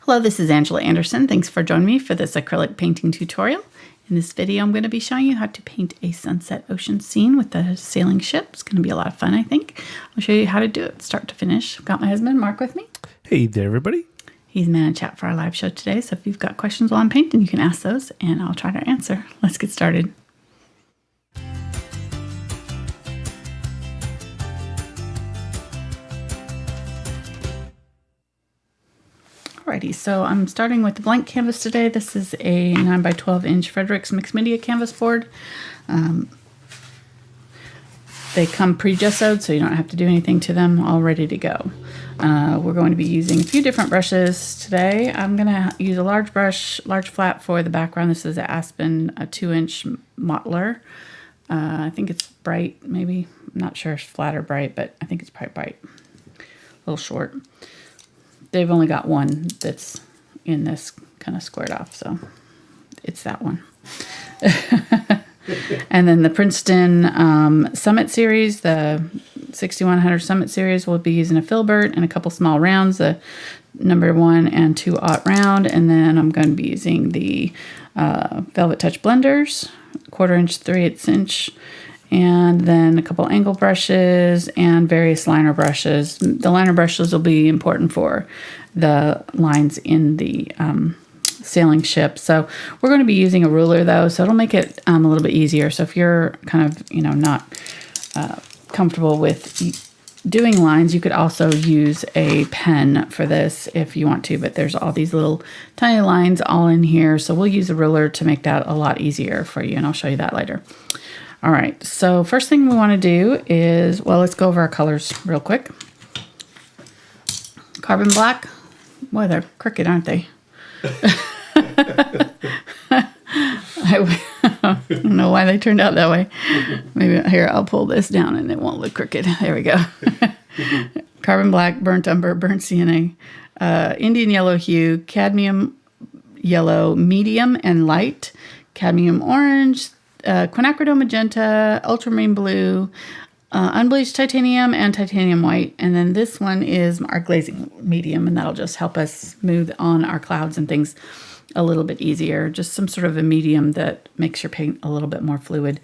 Hello, this is Angela Anderson. Thanks for joining me for this acrylic painting tutorial. In this video, I'm going to be showing you how to paint a sunset ocean scene with a sailing ship. It's going to be a lot of fun, I think. I'll show you how to do it start to finish. I've got my husband, Mark, with me. Hey there, everybody. He's man in chat for our live show today, so if you've got questions while I'm painting, you can ask those, and I'll try to answer. Let's get started. Alrighty, so I'm starting with the blank canvas today. This is a 9 by 12 inch Fredrix mixed media canvas board. They come pre-gessoed, so you don't have to do anything to them, all ready to go. We're going to be using a few different brushes today. I'm going to use a large brush, large flat for the background. This is an Aspen, a 2-inch mottler. I think it's bright, maybe. I'm not sure if it's flat or bright, but I think it's probably bright. A little short. They've only got one that's in this kind of squared off, so it's that one. And then the Princeton Summit Series, the 6100 Summit Series, we'll be using a Filbert and a couple small rounds, the number 1 and 2/0 round. And then I'm going to be using the VelvetTouch blenders, 1/4 inch, 3/8 inch. And then a couple angle brushes and various liner brushes. The liner brushes will be important for the lines in the sailing ship. So we're going to be using a ruler though, so it'll make it a little bit easier. So if you're kind of, not comfortable with doing lines, you could also use a pen for this if you want to, but there's all these little tiny lines all in here. So we'll use a ruler to make that a lot easier for you, and I'll show you that later. All right, so first thing we want to do is, well, let's go over our colors real quick. Carbon black. Boy, they're crooked, aren't they? I don't know why they turned out that way. Maybe here, I'll pull this down and it won't look crooked. There we go. Carbon black, burnt umber, burnt sienna, Indian yellow hue, cadmium yellow, medium and light, cadmium orange, Quinacridone Magenta, Ultramarine Blue, Unbleached Titanium, and Titanium White. And then this one is our glazing medium, and that'll just help us smooth on our clouds and things a little bit easier. Just some sort of a medium that makes your paint a little bit more fluid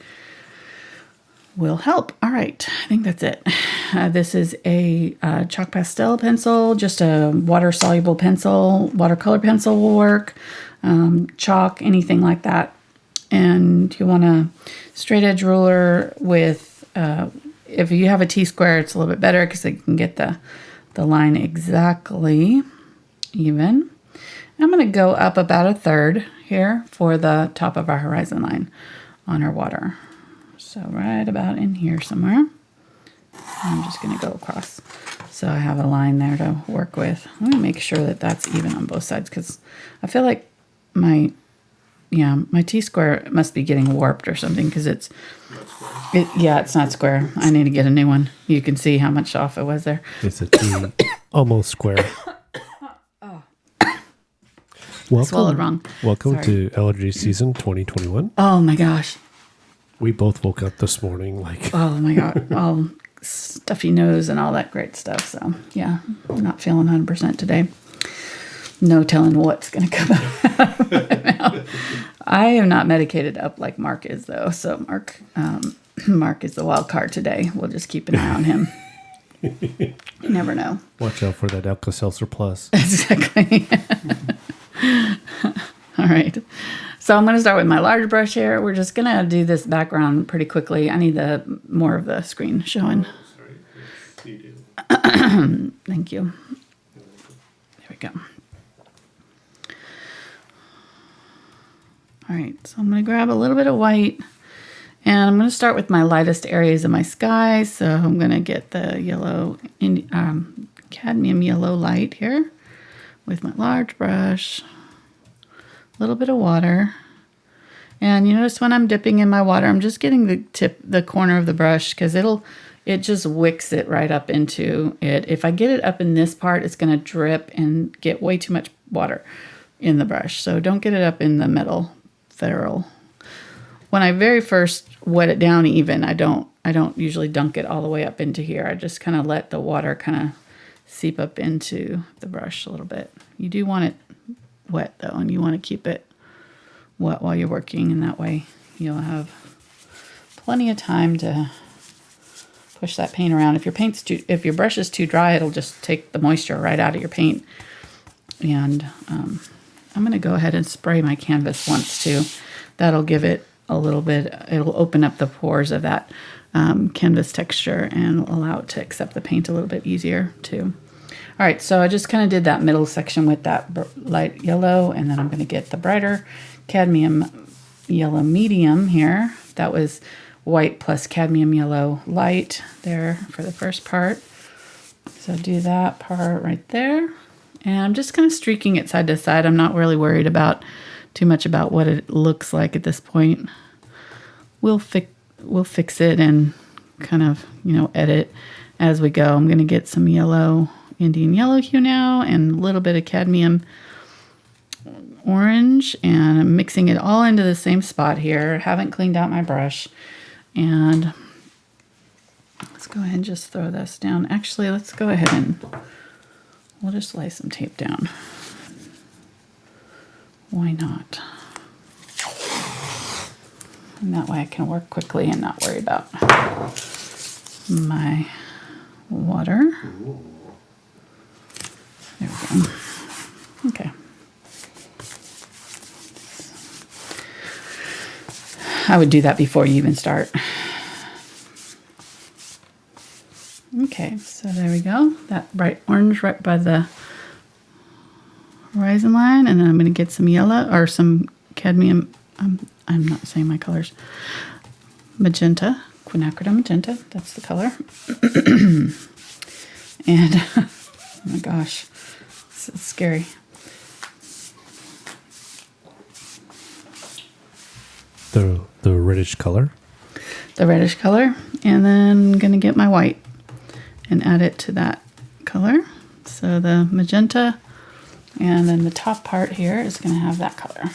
will help. All right, I think that's it. This is a chalk pastel pencil, just a water-soluble pencil. Watercolor pencil will work, chalk, anything like that. And you want a straight edge ruler with, if you have a T-square, it's a little bit better because you can get the line exactly even. And I'm going to go up about 1/3 here for the top of our horizon line on our water. So right about in here somewhere. I'm just going to go across. So I have a line there to work with. Let me make sure that that's even on both sides because I feel like my T-square must be getting warped or something because it's not square. I need to get a new one. You can see how much off it was there. It's a T, almost square. Oh. Welcome, wrong. Welcome Sorry. to allergy season 2021. Oh my gosh. We both woke up this morning like... Oh my God. All stuffy nose and all that great stuff. So yeah, I'm not feeling 100% today. No telling what's going to come out of my mouth. I am not medicated up like Mark is, though. So Mark is the wild card today. We'll just keep an eye on him. You never know. Watch out for that Alka-Seltzer Plus. Exactly. All right. So I'm going to start with my large brush here. We're just going to do this background pretty quickly. I need more of the screen showing. Oh, sorry. You do. Thank you. There we go. All right, so I'm going to grab a little bit of white, and I'm going to start with my lightest areas of my sky. So I'm going to get the yellow, cadmium yellow light here with my large brush, a little bit of water. And you notice when I'm dipping in my water, I'm just getting the corner of the brush because it just wicks it right up into it. If I get it up in this part, it's going to drip and get way too much water in the brush. So don't get it up in the middle. Ferrule. When I very first wet it down even, I don't usually dunk it all the way up into here. I just kind of let the water kind of seep up into the brush a little bit. You do want it wet though, and you want to keep it wet while you're working, and that way you'll have plenty of time to push that paint around. If your brush is too dry, it'll just take the moisture right out of your paint. And I'm going to go ahead and spray my canvas once too. That'll give it a little bit, it'll open up the pores of that canvas texture and allow it to accept the paint a little bit easier too. All right, so I just kind of did that middle section with that light yellow, and then I'm going to get the brighter cadmium yellow medium here. That was white plus cadmium yellow light there for the first part. So do that part right there. And I'm just kind of streaking it side to side. I'm not really worried about too much about what it looks like at this point. We'll fix it and kind of, edit as we go. I'm going to get some Indian Yellow Hue now and a little bit of Cadmium Orange, and I'm mixing it all into the same spot here. I haven't cleaned out my brush. And let's go ahead and just throw this down. Actually, let's go ahead and we'll just lay some tape down. Why not? And that way I can work quickly and not worry about my water. There we go. Okay. I would do that before you even start. Okay, so there we go. That bright orange right by the horizon line, and then I'm going to get some yellow or some cadmium. I'm not saying my colors. Magenta, Quinacridone Magenta. That's the color. And oh my gosh, it's scary. The reddish color. The reddish color, and then I'm going to get my white and add it to that color. So the magenta, and then the top part here is going to have that color.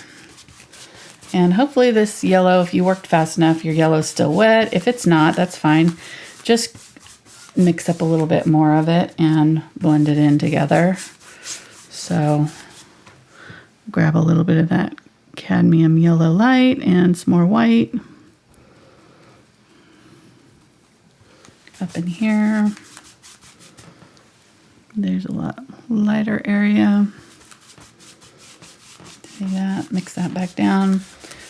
And hopefully this yellow, if you worked fast enough, your yellow's still wet. If it's not, that's fine. Just mix up a little bit more of it and blend it in together. So grab a little bit of that cadmium yellow light and some more white up in here. There's a lot lighter area. See that? Mix that back down.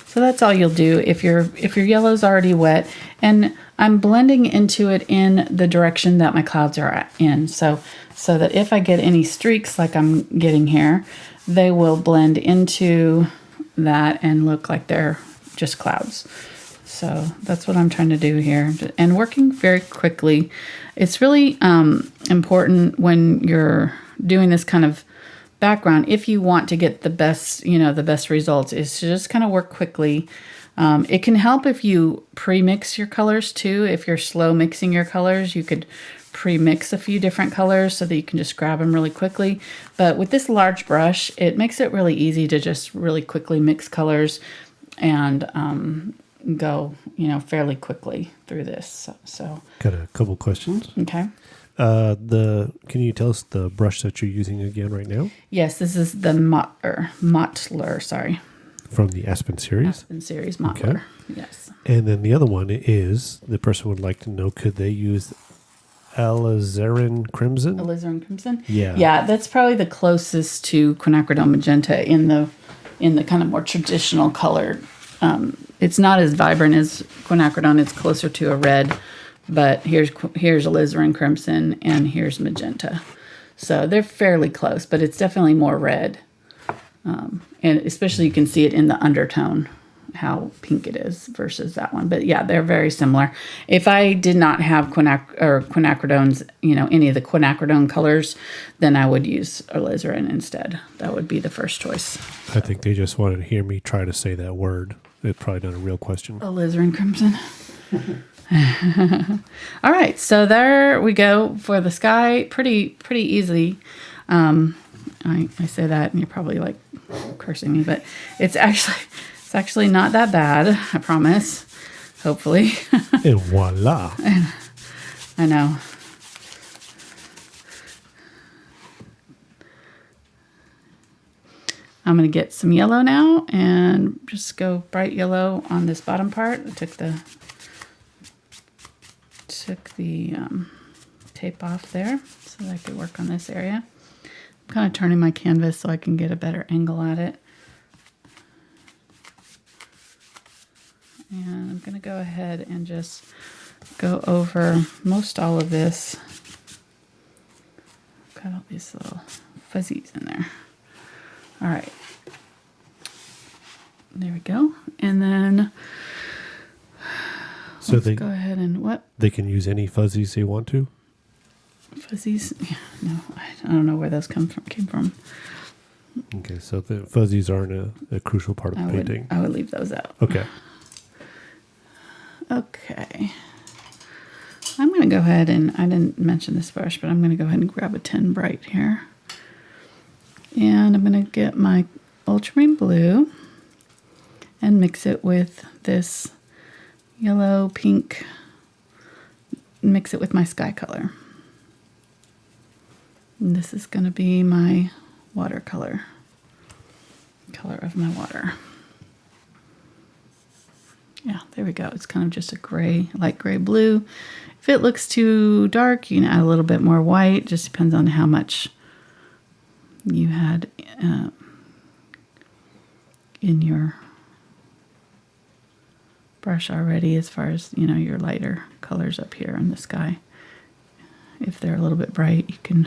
So that's all you'll do if your yellow's already wet, and I'm blending into it in the direction that my clouds are in. So that if I get any streaks like I'm getting here, they will blend into that and look like they're just clouds. So that's what I'm trying to do here, and working very quickly. It's really important when you're doing this kind of background, if you want to get the best results, is to just kind of work quickly. It can help if you pre-mix your colors too. If you're slow mixing your colors, you could pre-mix a few different colors so that you can just grab them really quickly. But with this large brush, it makes it really easy to just really quickly mix colors and go, fairly quickly through this. So Got a couple questions. okay. Can you tell us the brush that you're using again right now? Yes, this is the Mottler, sorry. From the Aspen series? Aspen series Mottler. Okay. Yes. And then the other one is, the person would like to know, could they use alizarin crimson? Alizarin crimson? Yeah. Yeah, that's probably the closest to Quinacridone Magenta in the kind of more traditional color. It's not as vibrant as Quinacridone. It's closer to a red, but here's alizarin crimson and here's magenta. So they're fairly close, but it's definitely more red. And especially you can see it in the undertone, how pink it is versus that one. But yeah, they're very similar. If I did not have Quinacridones, any of the Quinacridone colors, then I would use alizarin instead. That would be the first choice. I think they just wanted to hear me try to say that word. It's probably not a real question. Alizarin crimson. All right, so there we go for the sky. Pretty easy. I say that and you're probably like cursing me, but it's actually not that bad, I promise. Hopefully. And voila. I know. I'm going to get some yellow now and just go bright yellow on this bottom part. I took the tape off there so that I could work on this area. I'm kind of turning my canvas so I can get a better angle at it. And I'm going to go ahead and just go over most all of this. Got all these little fuzzies in there. All right. There we go. And then so let's go ahead and what? They can use any fuzzies they want to? Fuzzies? Yeah, no, I don't know where those came from. Okay, so the fuzzies aren't a crucial part of painting. I would leave those out. Okay. Okay. I'm going to go ahead and, I didn't mention this brush, but I'm going to go ahead and grab a 10 bright here. And I'm going to get my Ultramarine Blue and mix it with this yellow, pink, mix it with my sky color. And this is going to be my watercolor, color of my water. Yeah, there we go. It's kind of just a gray, light gray blue. If it looks too dark, you can add a little bit more white. Just depends on how much you had in your brush already, as far as, you know, your lighter colors up here in the sky. If they're a little bit bright, you can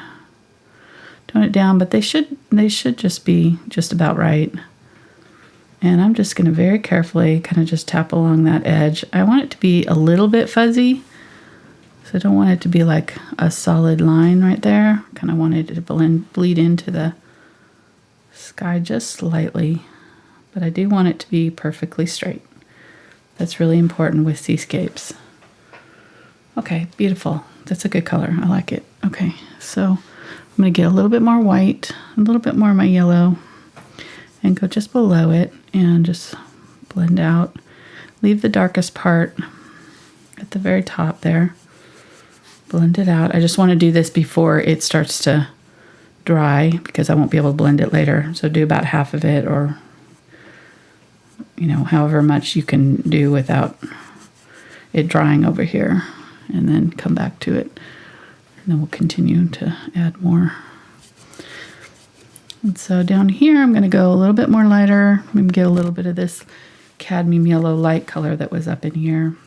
tone it down, but they should just be just about right. And I'm just going to very carefully kind of just tap along that edge. I want it to be a little bit fuzzy, so I don't want it to be like a solid line right there. Kind of want it to bleed into the sky just slightly, but I do want it to be perfectly straight. That's really important with seascapes. Okay, beautiful. That's a good color. I like it. Okay, so I'm going to get a little bit more white, a little bit more of my yellow, and go just below it and just blend out. Leave the darkest part at the very top there. Blend it out. I just want to do this before it starts to dry because I won't be able to blend it later. So do about half of it, or, you know, however much you can do without it drying over here, and then come back to it. And then we'll continue to add more. And so down here, I'm going to go a little bit more lighter. I'm going to get a little bit of this cadmium yellow light color that was up in here.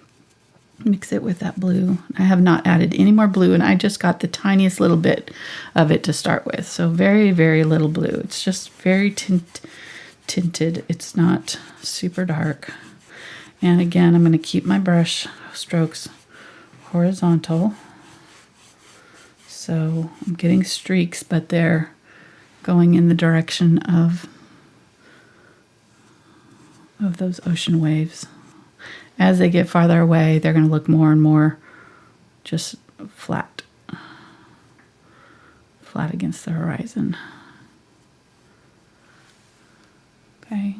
Mix it with that blue. I have not added any more blue, and I just got the tiniest little bit of it to start with. So very, very little blue. It's just very tinted. It's not super dark. And again, I'm going to keep my brush strokes horizontal. So I'm getting streaks, but they're going in the direction of those ocean waves. As they get farther away, they're going to look more and more just flat against the horizon. Okay.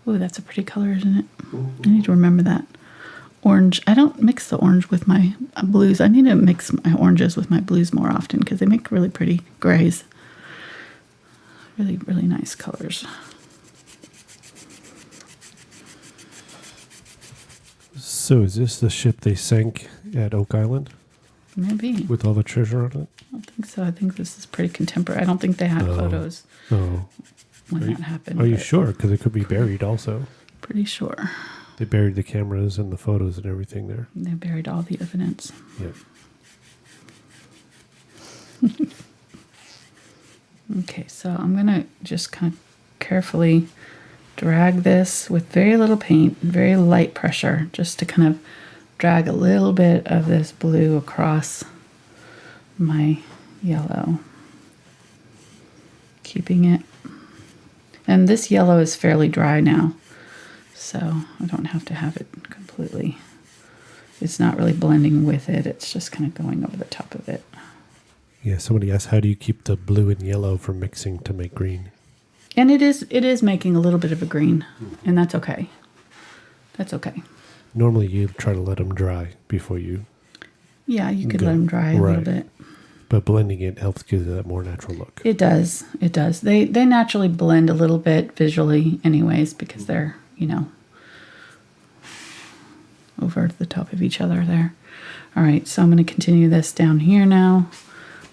Ooh, that's a pretty color, isn't it? I need to remember that. Orange. I don't mix the orange with my blues. I need to mix my oranges with my blues more often because they make really pretty grays. Really, really nice colors. So is this the ship they sank at Oak Island? Maybe. With all the treasure on it? I don't think so. I think this is pretty contemporary. I don't think they had photos when that happened. Are you sure? Because it could be buried also. Pretty sure. They buried the cameras and the photos and everything there. They buried all the evidence. Yeah. Okay, so I'm going to just kind of carefully drag this with very little paint, very light pressure, just to kind of drag a little bit of this blue across my yellow. Keeping it. And this yellow is fairly dry now, so I don't have to have it completely. It's not really blending with it. It's just kind of going over the top of it. Yeah, somebody asked, how do you keep the blue and yellow from mixing to make green? And it is making a little bit of a green, and that's okay. That's okay. Normally you try to let them dry before you... Yeah, you could let them dry a little bit. But blending it helps give it a more natural look. It does. It does. They naturally blend a little bit visually anyways because they're, over the top of each other there. All right, so I'm going to continue this down here now,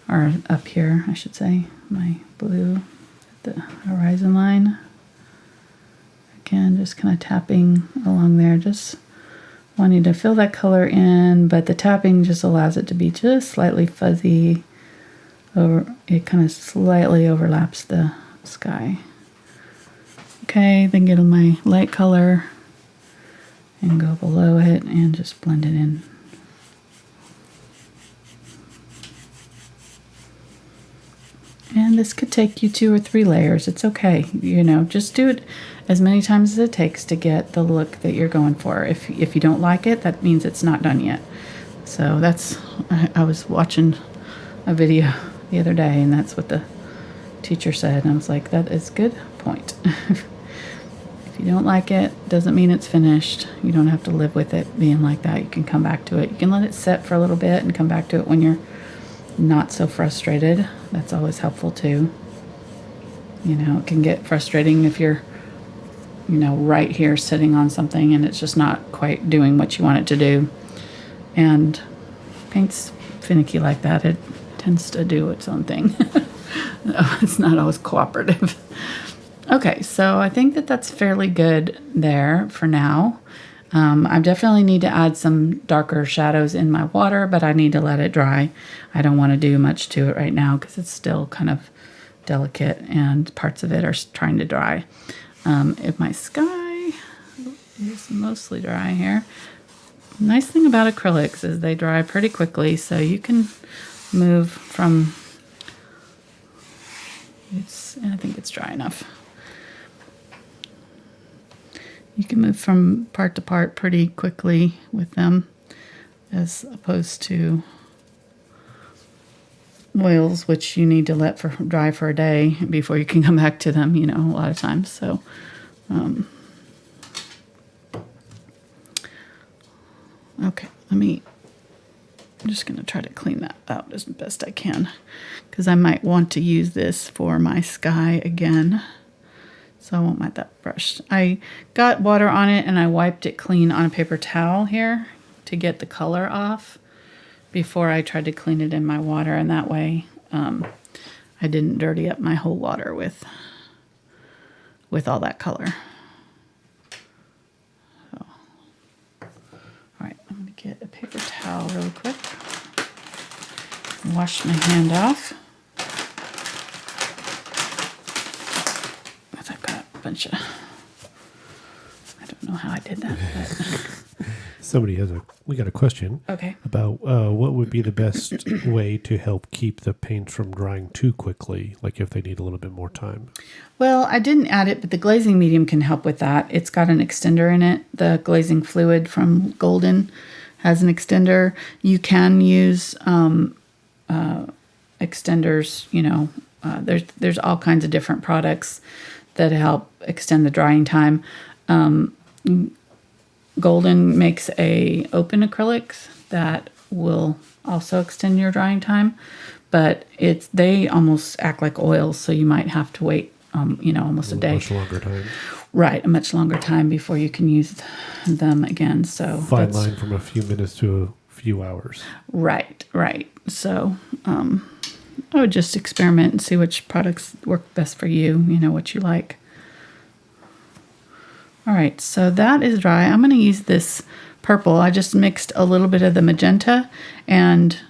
or up here, I should say, my blue at the horizon line. Again, just kind of tapping along there, just wanting to fill that color in, but the tapping just allows it to be just slightly fuzzy. It kind of slightly overlaps the sky. Okay, then get my light color and go below it and just blend it in. And this could take you 2 or 3 layers. It's okay. Just do it as many times as it takes to get the look that you're going for. If you don't like it, that means it's not done yet. So I was watching a video the other day, and that's what the teacher said. And I was like, that is a good point. If you don't like it, doesn't mean it's finished. You don't have to live with it being like that. You can come back to it. You can let it set for a little bit and come back to it when you're not so frustrated. That's always helpful too. It can get frustrating if you're, right here sitting on something and it's just not quite doing what you want it to do. And paint's finicky like that. It tends to do its own thing. It's not always cooperative. Okay, so I think that's fairly good there for now. I definitely need to add some darker shadows in my water, but I need to let it dry. I don't want to do much to it right now because it's still kind of delicate and parts of it are trying to dry. If my sky is mostly dry here. Nice thing about acrylics is they dry pretty quickly, so you can move from, I think it's dry enough. You can move from part to part pretty quickly with them as opposed to oils, which you need to let dry for a day before you can come back to them, a lot of times. So, okay, I'm just going to try to clean that out as best I can because I might want to use this for my sky again. So I won't mind that brush. I got water on it and I wiped it clean on a paper towel here to get the color off before I tried to clean it in my water. And that way I didn't dirty up my whole water with all that color. So, all right, I'm going to get a paper towel real quick. Wash my hand off. I've got a bunch of, I don't know how I did that. But. We got a question. Okay. About what would be the best way to help keep the paint from drying too quickly, like if they need a little bit more time. Well, I didn't add it, but the glazing medium can help with that. It's got an extender in it. The glazing fluid from Golden has an extender. You can use extenders, there's all kinds of different products that help extend the drying time. Golden makes a open acrylics that will also extend your drying time, but they almost act like oils, so you might have to wait, almost a day. Much longer time. Right, a much longer time before you can use them again. So fine line from a few minutes to a few hours. Right. So I would just experiment and see which products work best for you, what you like. All right, so that is dry. I'm going to use this purple. I just mixed a little bit of the magenta and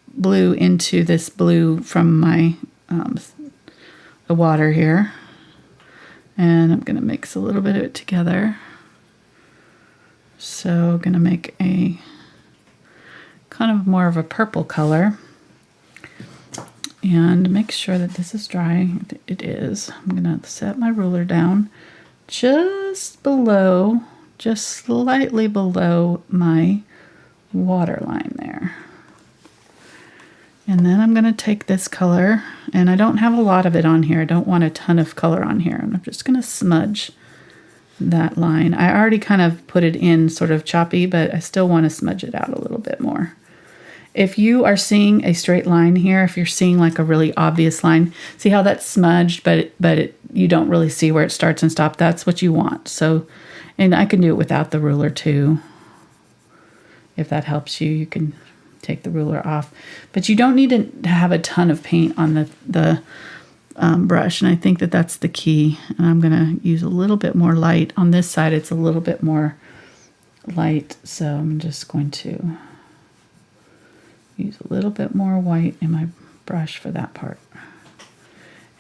blue into this blue from my the water here. And I'm going to mix a little bit of it together. So I'm going to make a kind of more of a purple color. And make sure that this is dry. It is. I'm going to set my ruler down just slightly below my water line there. And then I'm going to take this color, and I don't have a lot of it on here. I don't want a ton of color on here. And I'm just going to smudge that line. I already kind of put it in sort of choppy, but I still want to smudge it out a little bit more. if you are seeing a straight line here, if you're seeing like a really obvious line, see how that's smudged, but you don't really see where it starts and stops. That's what you want. So, and I can do it without the ruler too. If that helps you, you can take the ruler off. But you don't need to have a ton of paint on the brush, and I think that that's the key. And I'm going to use a little bit more light. On this side, it's a little bit more light, so I'm just going to use a little bit more white in my brush for that part.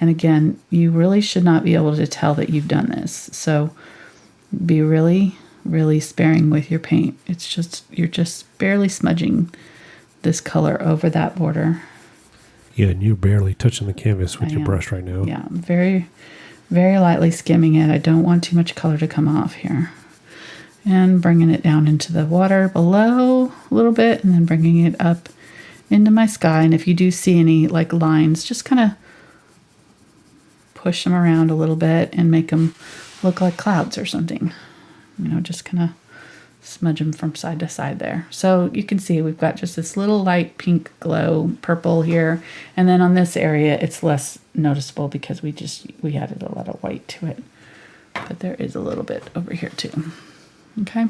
And again, you really should not be able to tell that you've done this. So be really, really sparing with your paint. It's just, you're just barely smudging this color over that border. Yeah, and you're barely touching the canvas with your brush right now. Yeah, very, very lightly skimming it. I don't want too much color to come off here. And bringing it down into the water below a little bit, and then bringing it up into my sky. And if you do see any like lines, just kind of push them around a little bit and make them look like clouds or something. You know, just kind of smudge them from side to side there. So you can see we've got just this little light pink glow, purple here. And then on this area, it's less noticeable because we added a lot of white to it. But there is a little bit over here too. Okay. All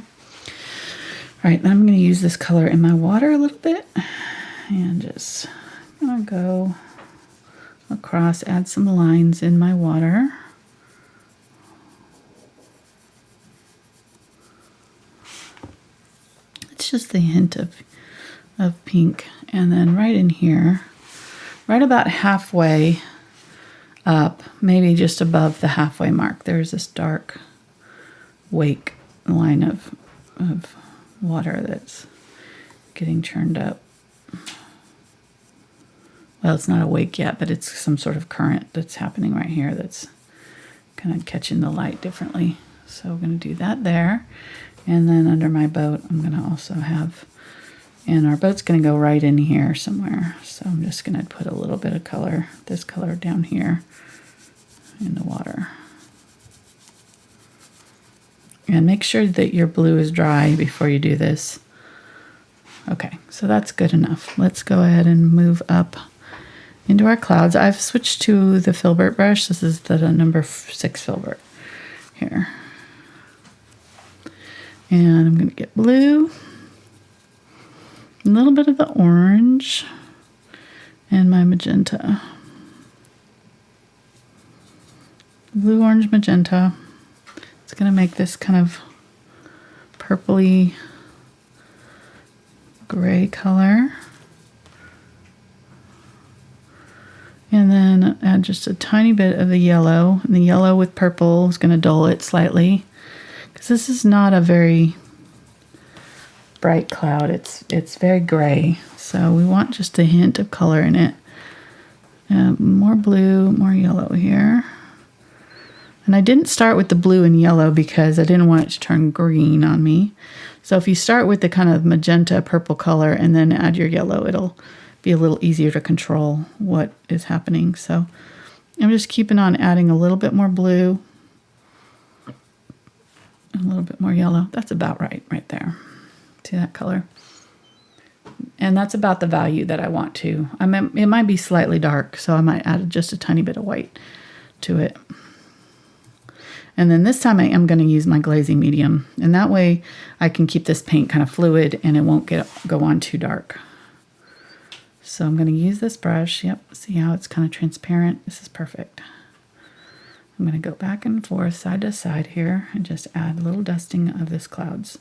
right, then I'm going to use this color in my water a little bit. And just gonna go across, add some lines in my water. It's just the hint of pink. And then right in here, right about halfway up, maybe just above the halfway mark, there's this dark wake line of water that's getting churned up. Well, it's not awake yet, but it's some sort of current that's happening right here that's kind of catching the light differently. So we're going to do that there. And then under my boat, I'm going to also have, and our boat's going to go right in here somewhere. So I'm just going to put a little bit of color, this color down here in the water. And make sure that your blue is dry before you do this. Okay, so that's good enough. Let's go ahead and move up into our clouds. I've switched to the Filbert brush. This is the number 6 Filbert here. And I'm going to get blue, a little bit of the orange, and my magenta. Blue, orange, magenta. It's going to make this kind of purpley gray color. And then add just a tiny bit of the yellow. And the yellow with purple is going to dull it slightly. Because this is not a very bright cloud. It's very gray. So we want just a hint of color in it. More blue, more yellow here. And I didn't start with the blue and yellow because I didn't want it to turn green on me. So if you start with the kind of magenta purple color and then add your yellow, it'll be a little easier to control what is happening. So I'm just keeping on adding a little bit more blue, a little bit more yellow. That's about right there. See that color? And that's about the value that I want to. It might be slightly dark, so I might add just a tiny bit of white to it. And then this time I am going to use my glazing medium. And that way I can keep this paint kind of fluid and it won't go on too dark. So I'm going to use this brush. Yep, see how it's kind of transparent? This is perfect. I'm going to go back and forth, side to side here, and just add a little dusting of this clouds.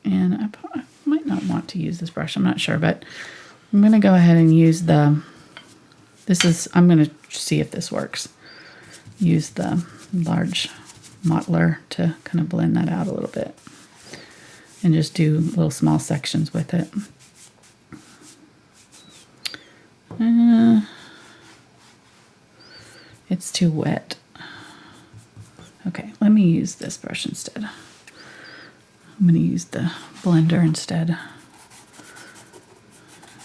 And I might not want to use this brush, I'm not sure, but I'm going to go ahead and use I'm going to see if this works. Use the large mottler to kind of blend that out a little bit. And just do little small sections with it. It's too wet. Okay, let me use this brush instead. I'm going to use the blender instead.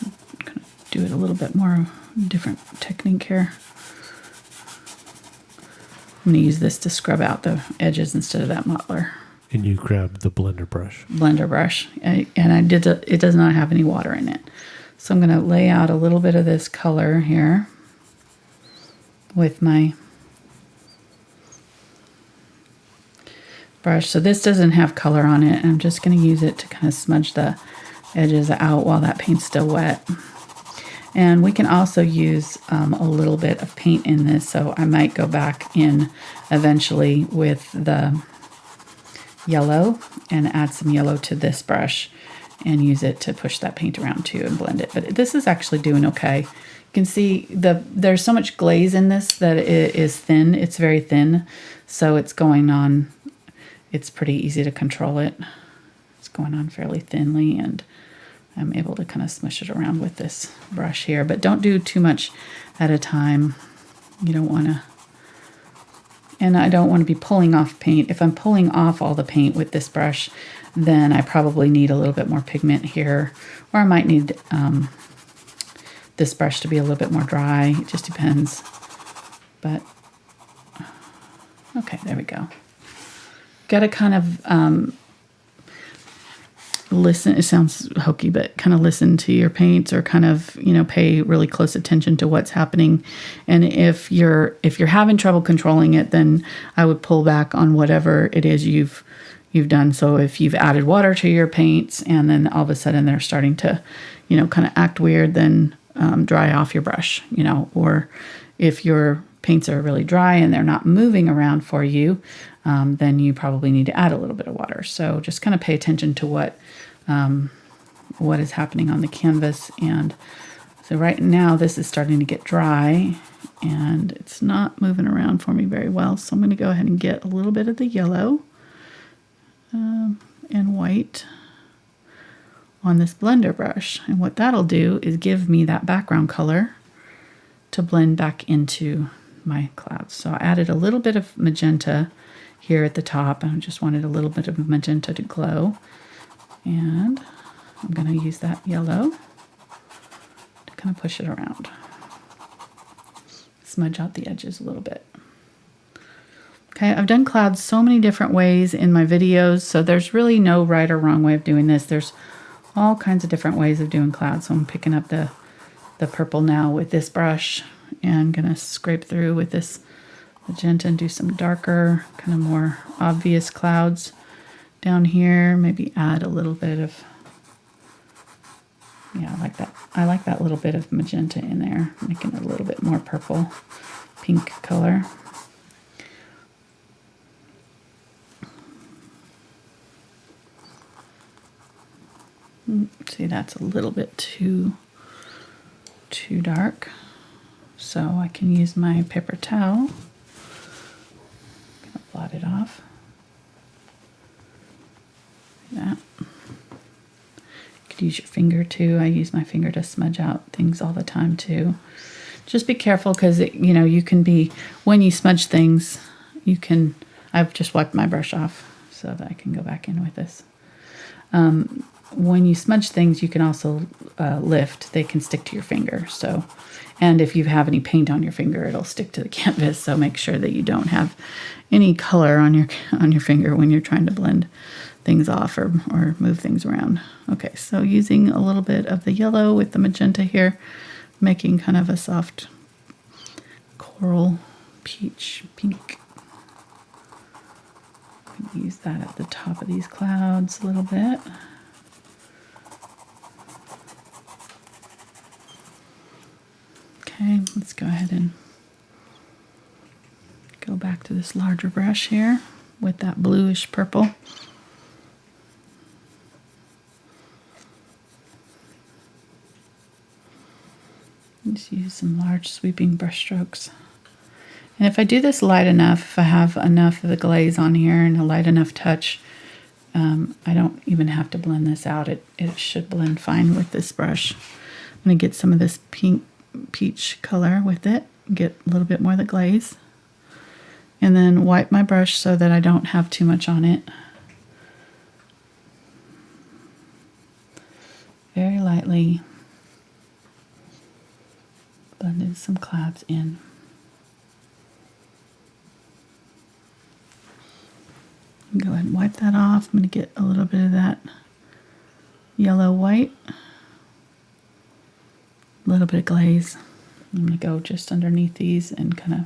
I'm going to do it a little bit more different technique here. I'm going to use this to scrub out the edges instead of that mottler. And you grab the blender brush. Blender brush, and it does not have any water in it. So I'm going to lay out a little bit of this color here with my brush. So this doesn't have color on it, and I'm just going to use it to kind of smudge the edges out while that paint's still wet. And we can also use a little bit of paint in this, so I might go back in eventually with the yellow and add some yellow to this brush and use it to push that paint around too and blend it. But this is actually doing okay. You can see there's so much glaze in this that it is thin. It's very thin, so it's going on. It's pretty easy to control it. It's going on fairly thinly, and I'm able to kind of smush it around with this brush here, but don't do too much at a time. You don't want to, and I don't want to be pulling off paint. If I'm pulling off all the paint with this brush, then I probably need a little bit more pigment here, or I might need this brush to be a little bit more dry. It just depends, but okay, there we go. Got to kind of listen. It sounds hokey, but kind of listen to your paints, or kind of, pay really close attention to what's happening. And if you're having trouble controlling it, then I would pull back on whatever it is you've done. So if you've added water to your paints and then all of a sudden they're starting to, kind of act weird, then dry off your brush, or if your paints are really dry and they're not moving around for you, then you probably need to add a little bit of water. So just kind of pay attention to what is happening on the canvas. And so right now this is starting to get dry and it's not moving around for me very well. So I'm going to go ahead and get a little bit of the yellow and white on this blender brush. And what that'll do is give me that background color to blend back into my clouds. So I added a little bit of magenta here at the top. I just wanted a little bit of magenta to glow. And I'm going to use that yellow to kind of push it around. Smudge out the edges a little bit. Okay, I've done clouds so many different ways in my videos, so there's really no right or wrong way of doing this. There's all kinds of different ways of doing clouds. So I'm picking up the purple now with this brush and going to scrape through with this magenta and do some darker, kind of more obvious clouds down here. Maybe add a little bit of, yeah, I like that. I like that little bit of magenta in there, making it a little bit more purple, pink color. See, that's a little bit too dark. So I can use my paper towel. I'm gonna blot it off. Like that. You could use your finger too. I use my finger to smudge out things all the time too. Just be careful because you can be, when you smudge things, I've just wiped my brush off so that I can go back in with this. When you smudge things, you can also lift. They can stick to your finger. So, and if you have any paint on your finger, it'll stick to the canvas. So make sure that you don't have any color on your finger when you're trying to blend things off or move things around. Okay, so using a little bit of the yellow with the magenta here, making kind of a soft coral peach pink. Use that at the top of these clouds a little bit. Okay, let's go ahead and go back to this larger brush here with that bluish purple. Just use some large sweeping brush strokes. And if I do this light enough, if I have enough of the glaze on here and a light enough touch, I don't even have to blend this out. It should blend fine with this brush. I'm going to get some of this pink peach color with it, get a little bit more of the glaze, and then wipe my brush so that I don't have too much on it. Very lightly blended some clouds in. Go ahead and wipe that off. I'm going to get a little bit of that yellow white. A little bit of glaze. I'm going to go just underneath these and kind of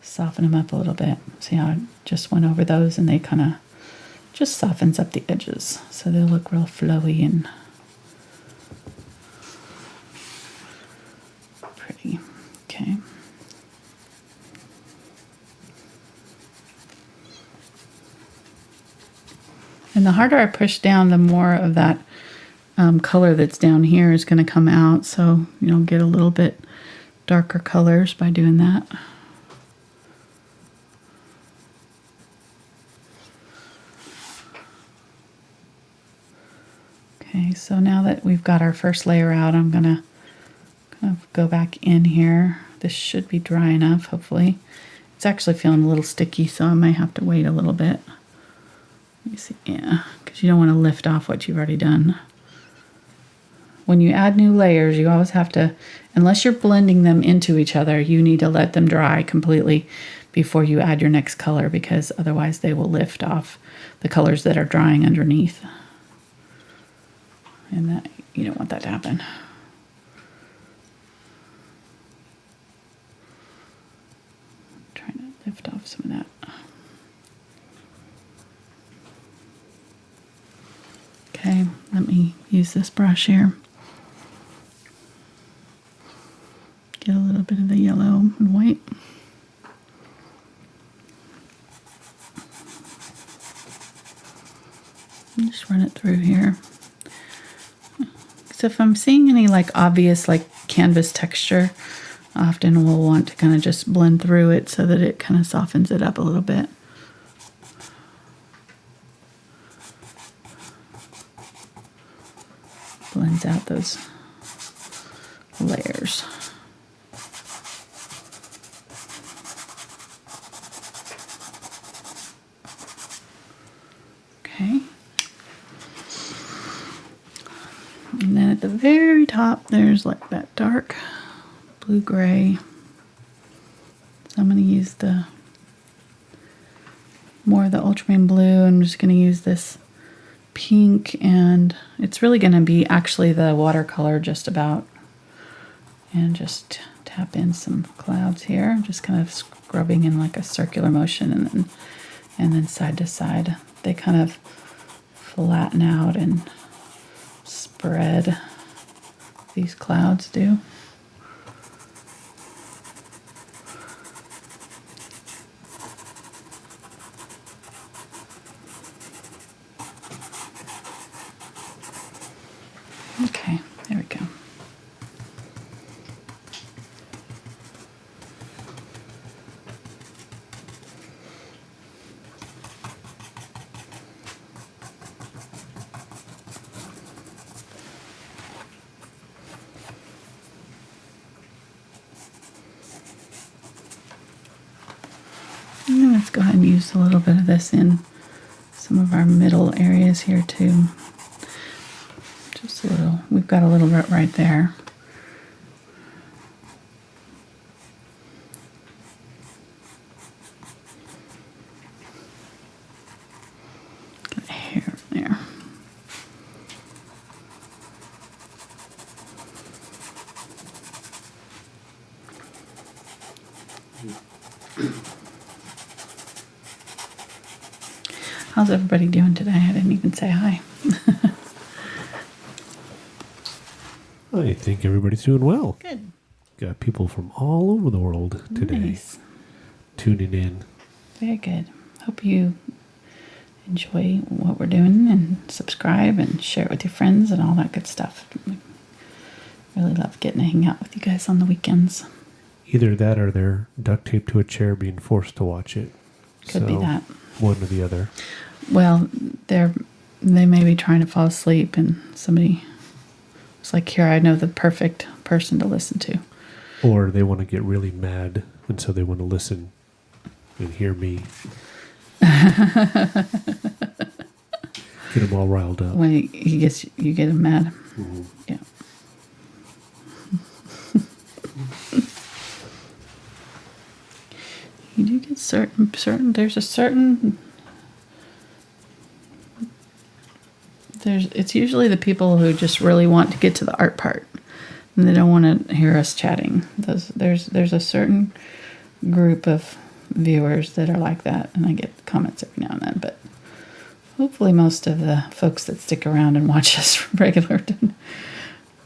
soften them up a little bit. See how I just went over those and they kind of just softens up the edges so they look real flowy and pretty. Okay. And the harder I push down, the more of that color that's down here is going to come out. So you'll get a little bit darker colors by doing that. Okay, so now that we've got our first layer out, I'm going to kind of go back in here. This should be dry enough, hopefully. It's actually feeling a little sticky, so I might have to wait a little bit. Let me see, yeah, because you don't want to lift off what you've already done. When you add new layers, you always have to, unless you're blending them into each other, you need to let them dry completely before you add your next color, because otherwise they will lift off the colors that are drying underneath. And that, you don't want that to happen. Trying to lift off some of that. Okay, let me use this brush here. Get a little bit of the yellow and white. And just run it through here. So if I'm seeing any like obvious like canvas texture, often we'll want to kind of just blend through it so that it kind of softens it up a little bit. Blends out those layers. Okay. And then at the very top, there's like that dark blue-gray. So I'm going to use the more of the Ultramarine Blue. I'm just going to use this pink, and it's really going to be actually the watercolor just about. And just tap in some clouds here. Just kind of scrubbing in like a circular motion, and then side to side. They kind of flatten out and spread. These clouds do. Okay, there we go. And let's go ahead and use a little bit of this in some of our middle areas here too. Just a little, we've got a little bit right there. Got a hair there. How's everybody doing today? I didn't even say hi. I think everybody's doing well. Good. Got people from all over the world today tuning in. Very good. Hope you enjoy what we're doing and subscribe and share it with your friends and all that good stuff. We really love getting to hang out with you guys on the weekends. Either that or they're duct taped to a chair being forced to watch it. Could be that. One or the other. Well, they may be trying to fall asleep and somebody was like, here, I know the perfect person to listen to. Or they want to get really mad, and so they want to listen and hear me. Get them all riled up. When you get them mad. Mm-hmm. Yeah. You do get certain, there's a certain It's usually the people who just really want to get to the art part, and they don't want to hear us chatting. There's a certain group of viewers that are like that, and I get comments every now and then, but hopefully most of the folks that stick around and watch us regular,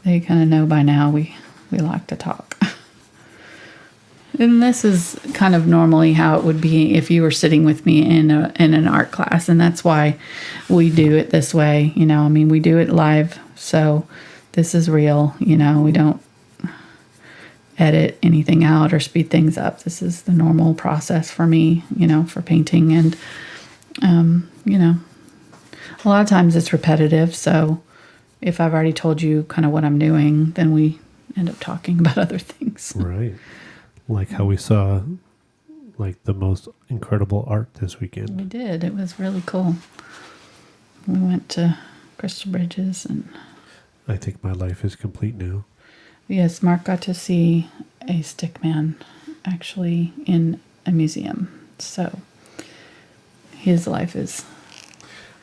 they kind of know by now we like to talk. And this is kind of normally how it would be if you were sitting with me in an art class, and that's why we do it this way. You know, I mean, we do it live, so this is real. You know, we don't edit anything out or speed things up. This is the normal process for me, you know, for painting, and you know, a lot of times it's repetitive. So if I've already told you kind of what I'm doing, then we end up talking about other things. Right. Like how we saw like the most incredible art this weekend. We did. It was really cool. We went to Crystal Bridges, and I think my life is complete now. yes, Mark got to see a stickman actually in a museum. So his life is...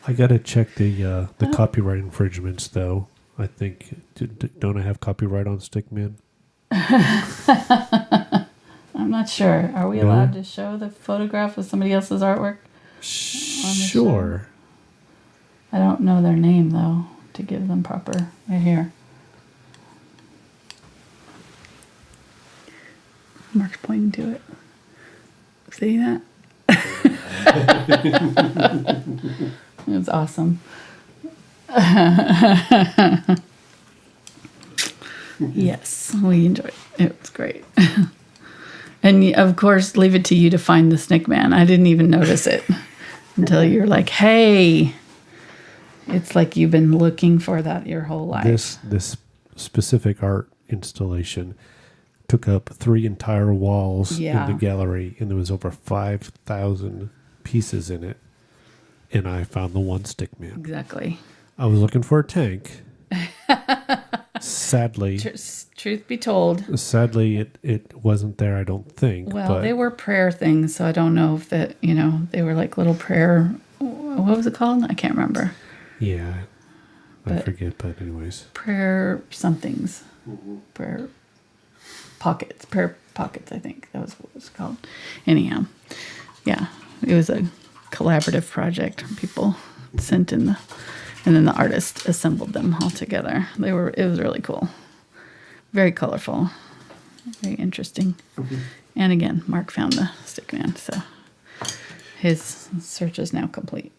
I got to check the copyright infringements though. I think, don't I have copyright on Stickman? I'm not sure. Are we allowed to show the photograph of somebody else's artwork? Sure. I don't know their name, though, to give them proper. Right here. Mark's pointing to it. See that? It was awesome. Yes, we enjoyed it. It was great. And of course, leave it to you to find the Stickman. I didn't even notice it until you're like, hey. It's like you've been looking for that your whole life. This specific art installation took up 3 entire walls in the gallery, and there was over 5,000 pieces in it. And I found the one Stickman. Exactly. I was looking for a tank. Sadly, truth be told, sadly, it wasn't there. I don't think. Well, they were prayer things, so I don't know if that, you know, they were like little prayer. What was it called? I can't remember. Yeah, I forget. But anyways, prayer somethings, prayer pockets. I think that was what it was called. Anyhow, yeah, it was a collaborative project. People sent in the. And then the artist assembled them all together. It was really cool. Very colorful. Very interesting. Mm-hmm. And again, Mark found the Stickman, so his search is now complete.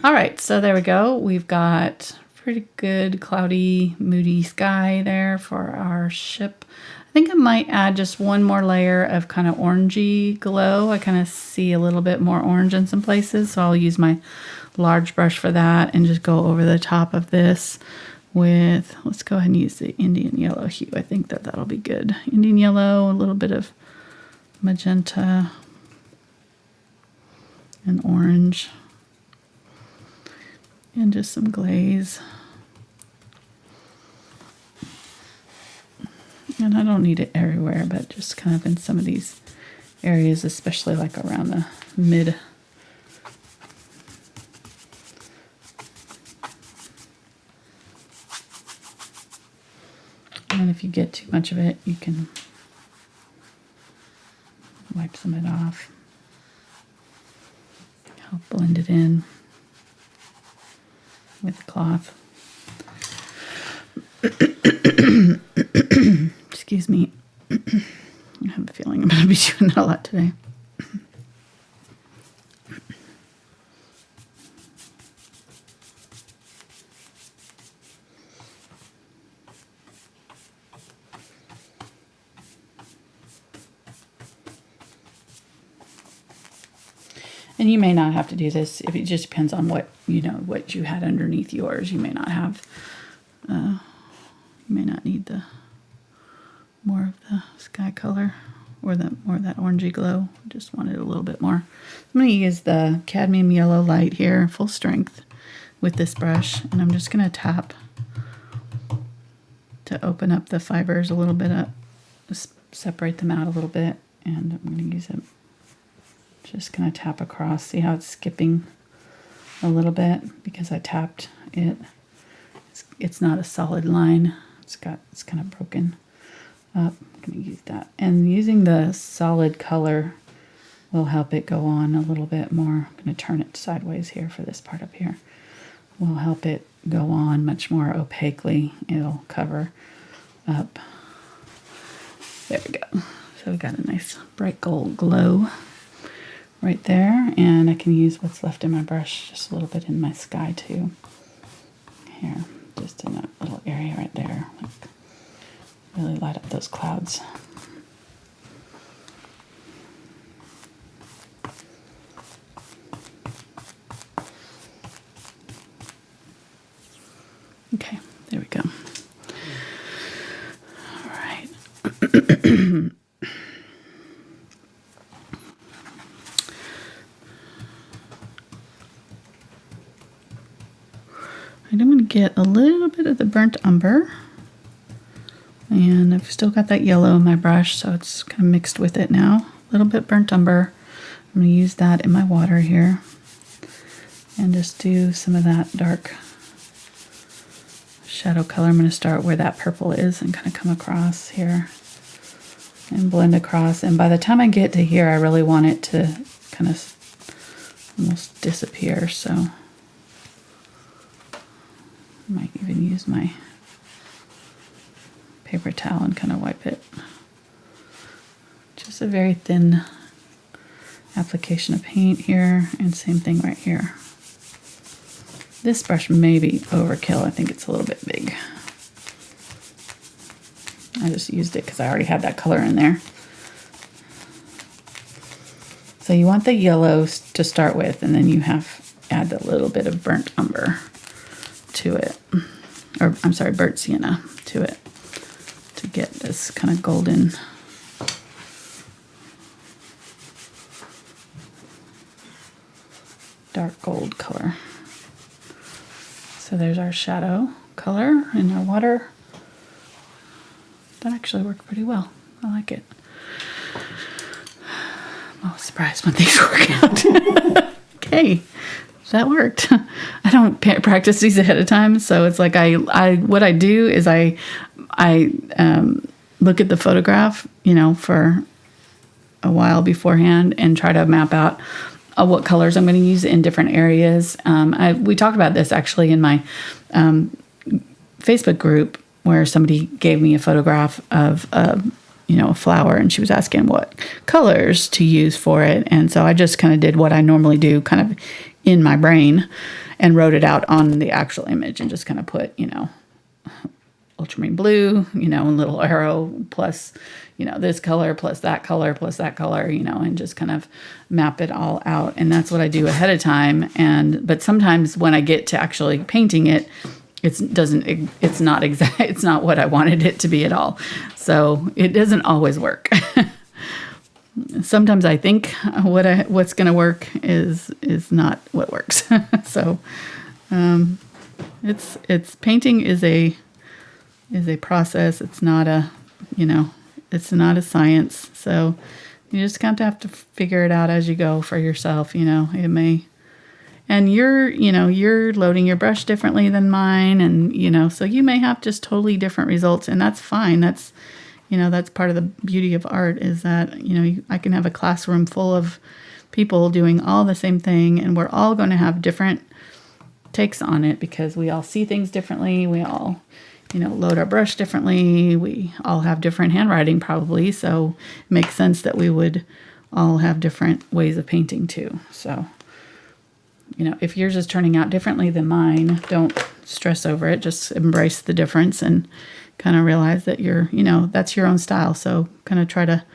All right, so there we go. We've got pretty good cloudy, moody sky there for our ship. I think I might add just one more layer of kind of orangey glow. I kind of see a little bit more orange in some places, so I'll use my large brush for that and just go over the top of this with, let's go ahead and use the Indian Yellow Hue. I think that'll be good. Indian Yellow, a little bit of magenta and orange, and just some glaze. And I don't need it everywhere, but just kind of in some of these areas, especially like around the mid. And if you get too much of it, you can wipe some of it off. Help blend it in with the cloth. Excuse me. I have a feeling I'm going to be doing that a lot today. And you may not have to do this if it just depends on what you had underneath yours. You may not have. You may not need the more of the sky color or more of that orangey glow. Just wanted a little bit more. I'm going to use the cadmium yellow light here, full strength, with this brush, and I'm just going to tap to open up the fibers a little bit, separate them out a little bit, and I'm going to use it. Just going to tap across. See how it's skipping a little bit because I tapped it. It's not a solid line. It's kind of broken up. I'm going to use that. And using the solid color will help it go on a little bit more. I'm going to turn it sideways here for this part up here. Will help it go on much more opaquely. It'll cover up. There we go. So we got a nice bright gold glow right there. And I can use what's left in my brush just a little bit in my sky too. Here, just in that little area right there. Like, really light up those clouds. Okay, there we go. All right. I'm going to get a little bit of the burnt umber. And I've still got that yellow in my brush, so it's kind of mixed with it now. A little bit burnt umber. I'm going to use that in my water here. And just do some of that dark shadow color. I'm going to start where that purple is and kind of come across here and blend across. And by the time I get to here, I really want it to kind of almost disappear. So I might even use my paper towel and kind of wipe it. Just a very thin application of paint here, and same thing right here. This brush may be overkill. I think it's a little bit big. I just used it because I already had that color in there. So you want the yellows to start with, and then you add a little bit of burnt umber to it. Or, I'm sorry, burnt sienna to it to get this kind of golden dark gold color. So there's our shadow color in our water. That actually worked pretty well. I like it. I'm always surprised when things work out. Okay, that worked. I don't practice these ahead of time, so it's like what I do is I look at the photograph, for a while beforehand and try to map out what colors I'm going to use in different areas. We talked about this actually in my Facebook group, where somebody gave me a photograph of a flower, and she was asking what colors to use for it. And so I just kind of did what I normally do kind of in my brain and wrote it out on the actual image and just kind of put, ultramarine blue, a little arrow plus, this color plus that color plus that color, and just kind of map it all out. And that's what I do ahead of time. But sometimes when I get to actually painting it, it's not what I wanted it to be at all. So it doesn't always work. Sometimes I think what's going to work is not what works. So it's painting is a process. It's not it's not a science. So you just kind of have to figure it out as you go for yourself. It may. And you're loading your brush differently than mine. And, so you may have just totally different results, and that's fine. That's part of the beauty of art is that, I can have a classroom full of people doing all the same thing, and we're all going to have different takes on it because we all see things differently. We all, load our brush differently. We all have different handwriting probably. So it makes sense that we would all have different ways of painting too. So, if yours is turning out differently than mine, don't stress over it. Just embrace the difference and kind of realize that that's your own style. So kind of try to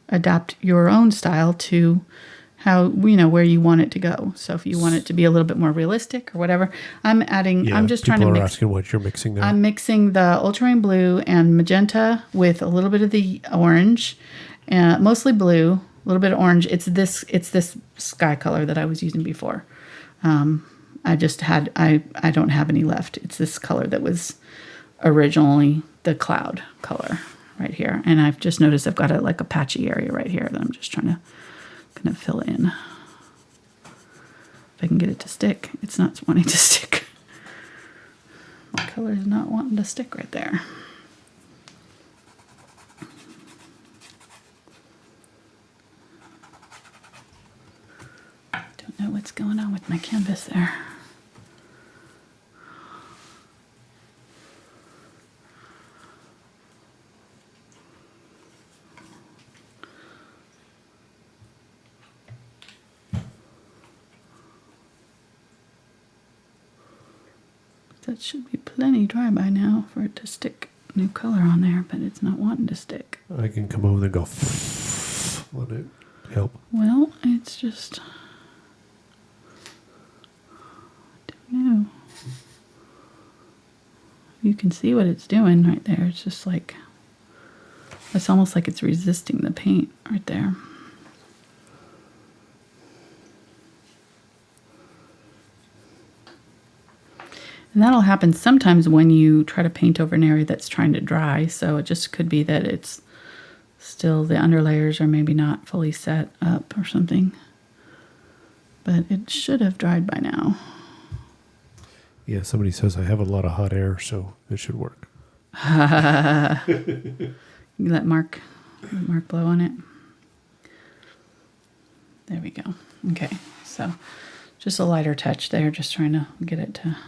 adapt your own style to how, where you want it to go. So if you want it to be a little bit more realistic or whatever, I'm just trying to mix. People are asking what you're mixing now. I'm mixing the ultramarine blue and magenta with a little bit of the orange. Mostly blue, a little bit of orange. It's this sky color that I was using before. I don't have any left. It's this color that was originally the cloud color. right here. And I've just noticed I've got like a patchy area right here that I'm just trying to kind of fill in. If I can get it to stick. It's not wanting to stick. The color is not wanting to stick right there. Don't know what's going on with my canvas there. That should be plenty dry by now for it to stick new color on there, but it's not wanting to stick. I can come over and go let it help. Well, it's just, I don't know. You can see what it's doing right there. It's just like, it's almost like it's resisting the paint right there. And that'll happen sometimes when you try to paint over an area that's trying to dry. So it just could be that it's still, the underlayers are maybe not fully set up or something. But it should have dried by now. Yeah, somebody says I have a lot of hot air, so it should work. You let Mark blow on it. There we go. Okay, so just a lighter touch there, just trying to get it to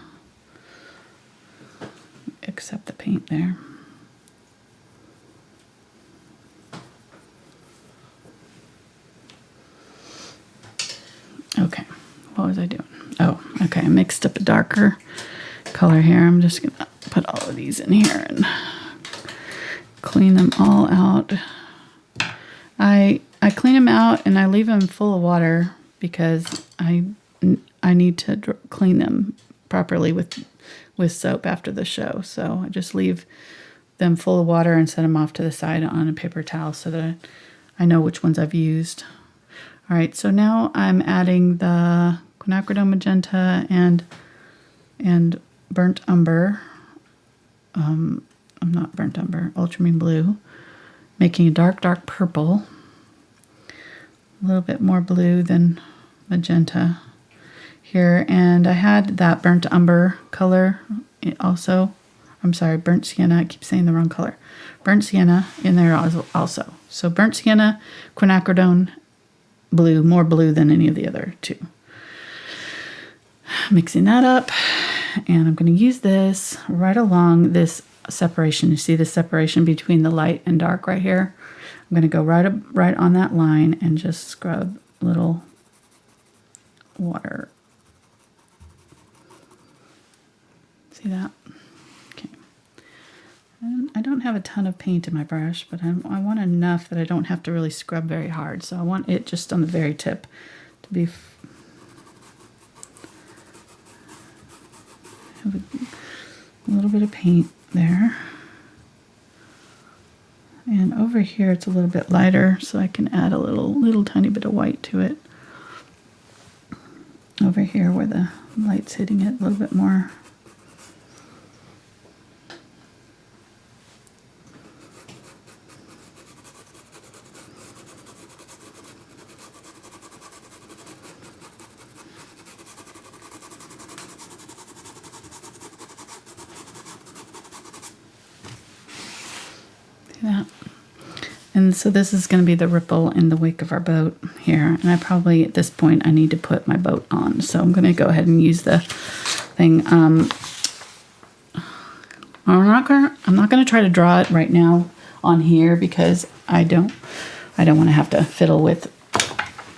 accept the paint there. Okay, what was I doing? Oh, okay, I mixed up a darker color here. I'm just gonna put all of these in here and clean them all out. I clean them out and I leave them full of water because I need to clean them properly with soap after the show. So I just leave them full of water and set them off to the side on a paper towel so that I know which ones I've used. All right, so now I'm adding the Quinacridone Magenta and Burnt Umber. I'm not Burnt Umber, Ultramarine Blue. Making a dark purple. A little bit more blue than magenta here, and I had that burnt umber color also. I'm sorry, burnt sienna. I keep saying the wrong color. Burnt sienna in there also. So burnt sienna, quinacridone blue, more blue than any of the other two. Mixing that up, and I'm going to use this right along this separation. You see the separation between the light and dark right here? I'm going to go right on that line and just scrub a little water. See that? Okay. And I don't have a ton of paint in my brush, but I want enough that I don't have to really scrub very hard. So I want it just on the very tip to be have a little bit of paint there. And over here it's a little bit lighter, so I can add a little tiny bit of white to it. Over here where the light's hitting it a little bit more. That. And so this is going to be the ripple in the wake of our boat here. And I probably, at this point, I need to put my boat on. So I'm going to go ahead and use the thing. I'm not going to try to draw it right now on here because I don't want to have to fiddle with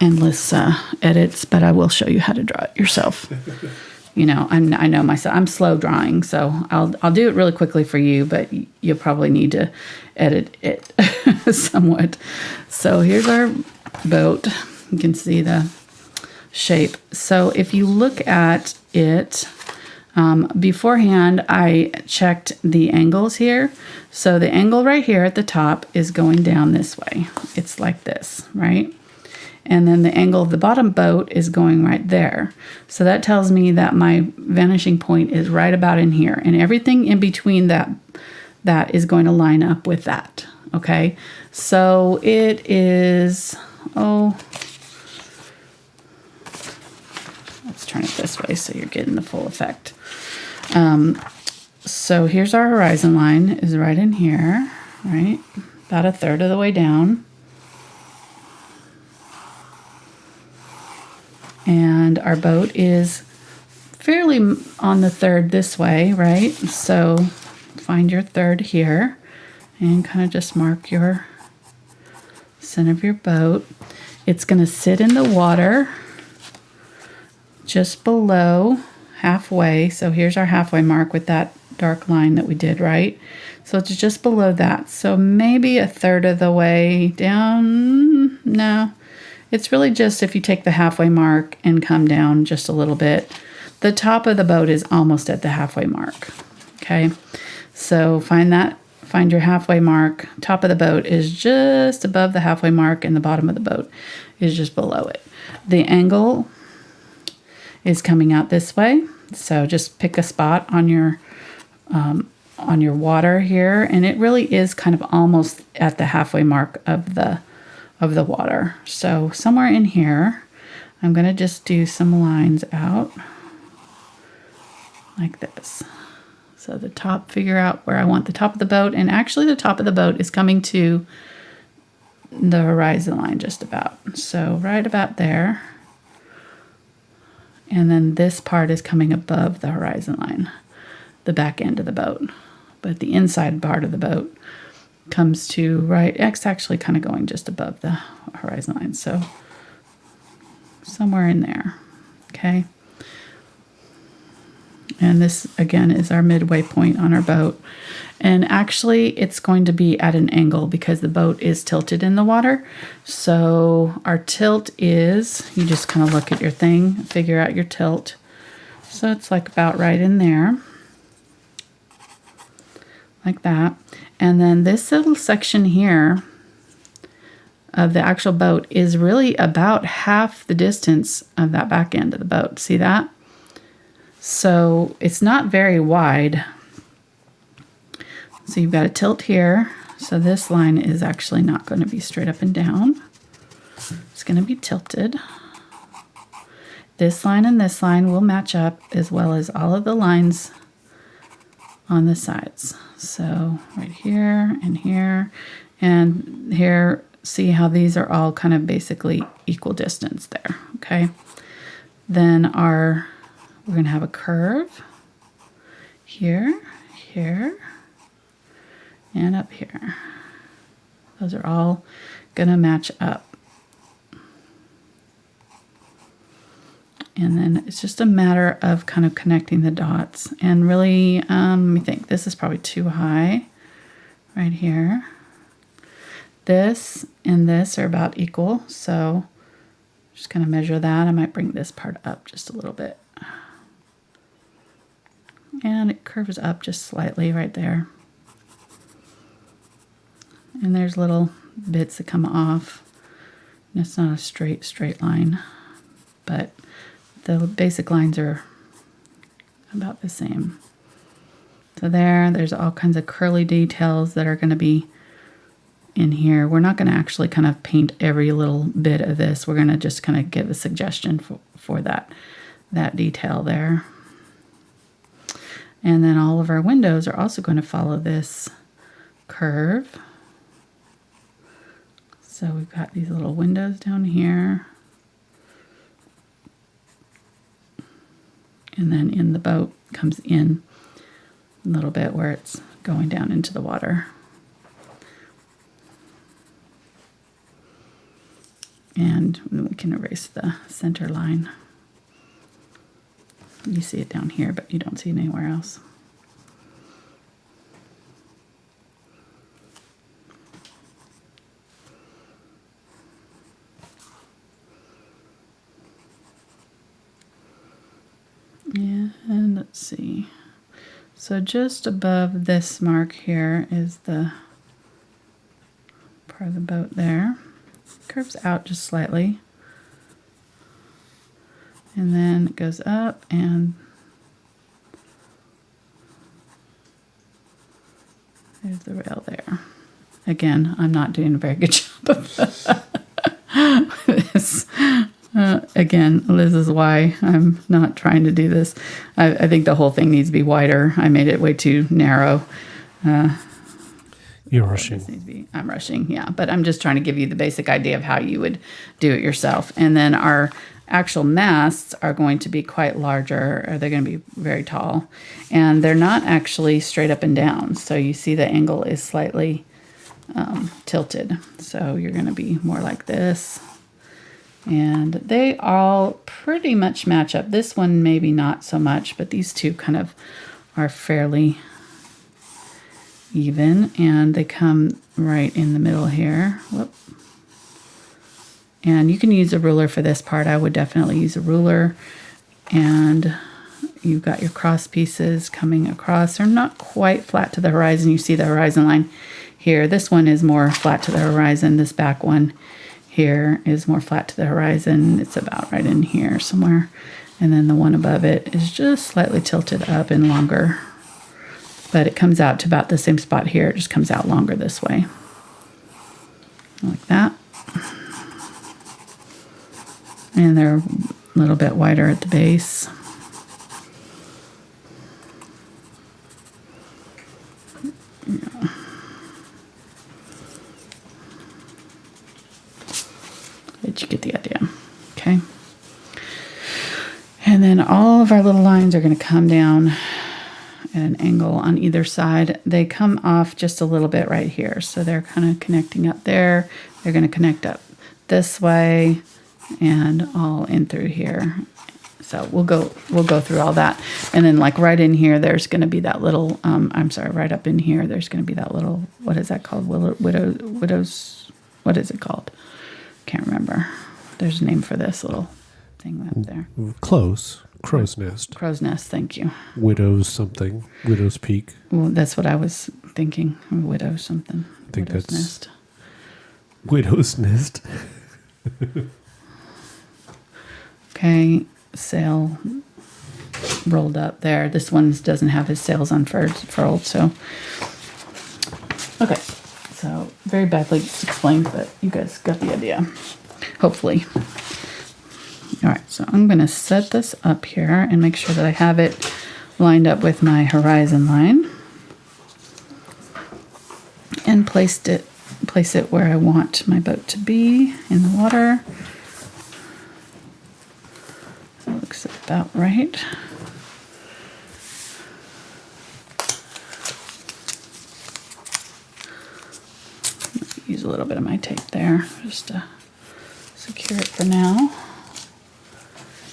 endless edits, but I will show you how to draw it yourself. You know, I know myself. I'm slow drawing, so I'll do it really quickly for you, but you'll probably need to edit it somewhat. So here's our boat. You can see the shape. So if you look at it beforehand, I checked the angles here. So the angle right here at the top is going down this way. It's like this, right? And then the angle of the bottom boat is going right there. So that tells me that my vanishing point is right about in here. And everything in between that is going to line up with that. Okay, so it is, oh, let's turn it this way so you're getting the full effect. So here's our horizon line is right in here, right? About a third of the way down. And our boat is fairly on the third this way, right? So find your third here and kind of just mark your center of your boat. It's going to sit in the water just below halfway. So here's our halfway mark with that dark line that we did, right? So it's just below that. So maybe a third of the way down. No, it's really just if you take the halfway mark and come down just a little bit. The top of the boat is almost at the halfway mark. Okay, so find your halfway mark. Top of the boat is just above the halfway mark and the bottom of the boat is just below it. The angle is coming out this way. So just pick a spot on your water here, and it really is kind of almost at the halfway mark of the water. So somewhere in here, I'm going to just do some lines out like this. So the top, figure out where I want the top of the boat, and actually the top of the boat is coming to the horizon line just about. So right about there. And then this part is coming above the horizon line, the back end of the boat. But the inside part of the boat comes to right, it's actually kind of going just above the horizon line. So somewhere in there, okay? And this, again, is our midway point on our boat. And actually, it's going to be at an angle because the boat is tilted in the water. So our tilt is, you just kind of look at your thing, figure out your tilt. So it's like about right in there, like that. And then this little section here of the actual boat is really about half the distance of that back end of the boat. See that? So it's not very wide. So you've got a tilt here. So this line is actually not going to be straight up and down. It's going to be tilted. This line and this line will match up as well as all of the lines on the sides. So right here and here and here, see how these are all kind of basically equal distance there, okay? Then we're going to have a curve here, here, and up here. Those are all going to match up. And then it's just a matter of kind of connecting the dots. And really, let me think, this is probably too high right here. This and this are about equal, so just kind of measure that. I might bring this part up just a little bit. And it curves up just slightly right there. And there's little bits that come off. And it's not a straight line, but the basic lines are about the same. So there's all kinds of curly details that are going to be in here. We're not going to actually kind of paint every little bit of this. We're going to just kind of give a suggestion for that detail there. And then all of our windows are also going to follow this curve. So we've got these little windows down here. And then in the boat comes in a little bit where it's going down into the water. And we can erase the center line. You see it down here, but you don't see it anywhere else. Yeah, and let's see. So just above this mark here is the part of the boat there. Curves out just slightly. And then it goes up and there's the rail there. Again, I'm not doing a very good job of this. Again, this is why I'm not trying to do this. I think the whole thing needs to be wider. I made it way too narrow. You're rushing. I'm rushing, yeah. But I'm just trying to give you the basic idea of how you would do it yourself. And then our actual masts are going to be quite larger, or they're going to be very tall. And they're not actually straight up and down. So you see the angle is slightly tilted. So you're going to be more like this. And they all pretty much match up. This one maybe not so much, but these two kind of are fairly even, and they come right in the middle here. Whoop. And you can use a ruler for this part. I would definitely use a ruler. And you've got your cross pieces coming across. They're not quite flat to the horizon. You see the horizon line here. This one is more flat to the horizon. This back one here is more flat to the horizon. It's about right in here somewhere. And then the one above it is just slightly tilted up and longer. But it comes out to about the same spot here. It just comes out longer this way. Like that. And they're a little bit wider at the base. Yeah. Did you get the idea? Okay. And then all of our little lines are going to come down at an angle on either side. They come off just a little bit right here. So they're kind of connecting up there. They're going to connect up this way and all in through here. So we'll go through all that. And then like right in here, there's going to be that little, right up in here, there's going to be that little, what is that called? Widow's, what is it called? Can't remember. There's a name for this little thing up there. Close. Crow's nest. Crow's nest, thank you. Widow's something. Widow's peak. Well, that's what I was thinking. Widow something. I think Widow's that's nest. Widow's nest. Okay, sail rolled up there. This one doesn't have his sails unfurled, so. Okay, so very badly explained, but you guys got the idea, hopefully. All right, so I'm going to set this up here and make sure that I have it lined up with my horizon line. And place it where I want my boat to be in the water. That looks about right. Use a little bit of my tape there just to secure it for now.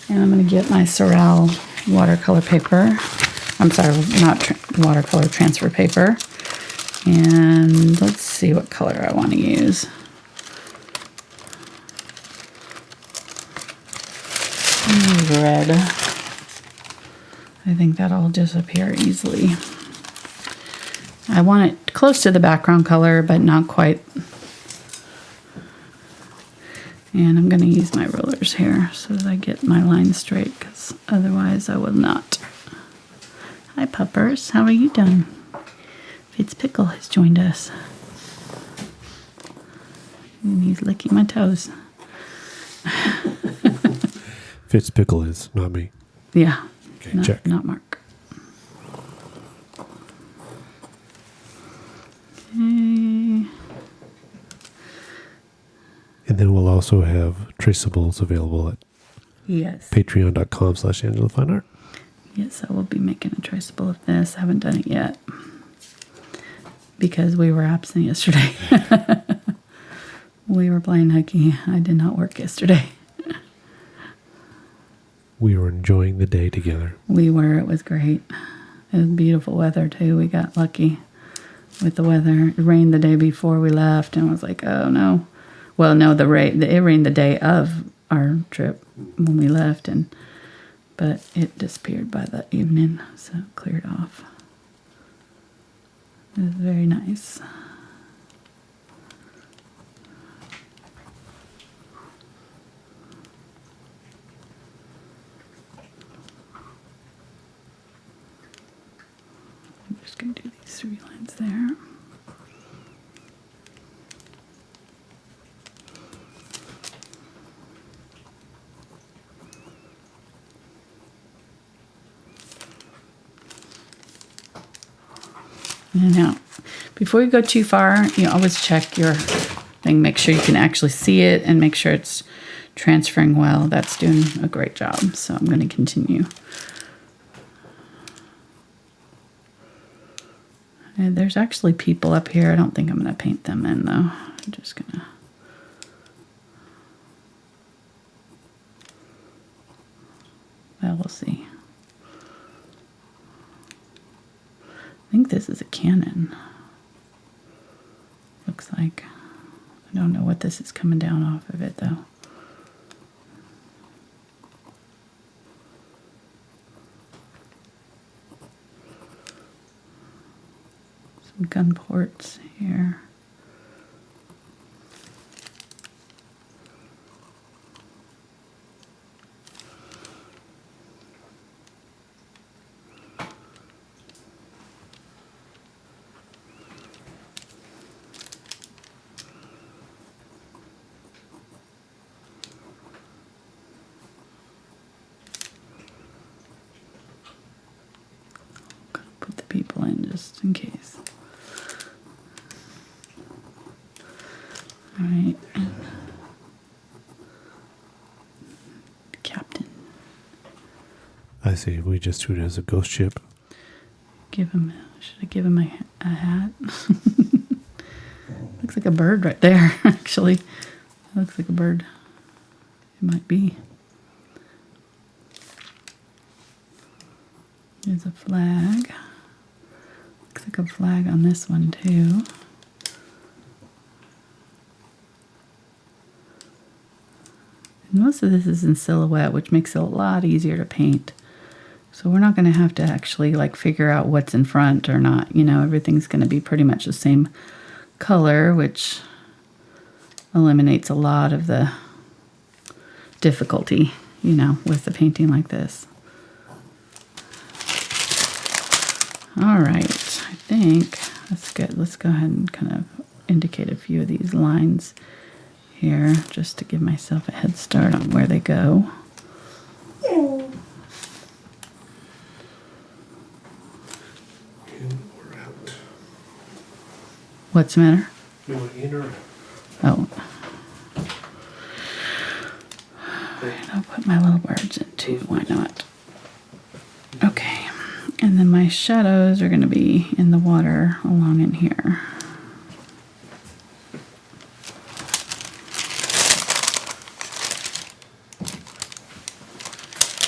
And I'm going to get my Sorrel watercolor paper. I'm sorry, not watercolor, transfer paper. And let's see what color I want to use. Red. I think that'll disappear easily. I want it close to the background color, but not quite. And I'm going to use my rulers here so that I get my line straight, because otherwise I will not. Hi, puppers. How are you doing? Fitzpickle has joined us. And he's licking my toes. Fitzpickle is, not me. Yeah. Okay, check. Not Mark. Okay. And then we'll also have traceables available at patreon.com/AngelaFineArt. Yes, I will be making a traceable of this. I haven't done it yet because we were absent yesterday. We were playing hooky. I did not work yesterday. We were enjoying the day together. We were. It was great. It was beautiful weather, too. We got lucky with the weather. It rained the day before we left, and I was like, oh, no. Well, no, it rained the day of our trip when we left, but it disappeared by the evening, so it cleared off. It was very nice. I'm just going to do these 3 lines there. Now, before you go too far, you always check your thing. Make sure you can actually see it and make sure it's transferring well. That's doing a great job. So I'm going to continue. And there's actually people up here. I don't think I'm going to paint them in, though. I'm just going to... Well, we'll see. I think this is a cannon. Looks like. I don't know what this is coming down off of it, though. Some gun ports here. Put the people in just in case. All right. Captain. I see. We just do it as a ghost ship. Should I give him a hat? Looks like a bird right there, actually. That looks like a bird. It might be. There's a flag. Looks like a flag on this one, too. And most of this is in silhouette, which makes it a lot easier to paint. So we're not going to have to actually like figure out what's in front or not. You know, everything's going to be pretty much the same color, which eliminates a lot of the difficulty, you know, with the painting like this. All right, I think that's good. Let's go ahead and kind of indicate a few of these lines here just to give myself a head start on where they go. What's the matter? You want in or out? Oh. Alright, I'll put my little birds in too. Why not? Okay. And then my shadows are going to be in the water along in here.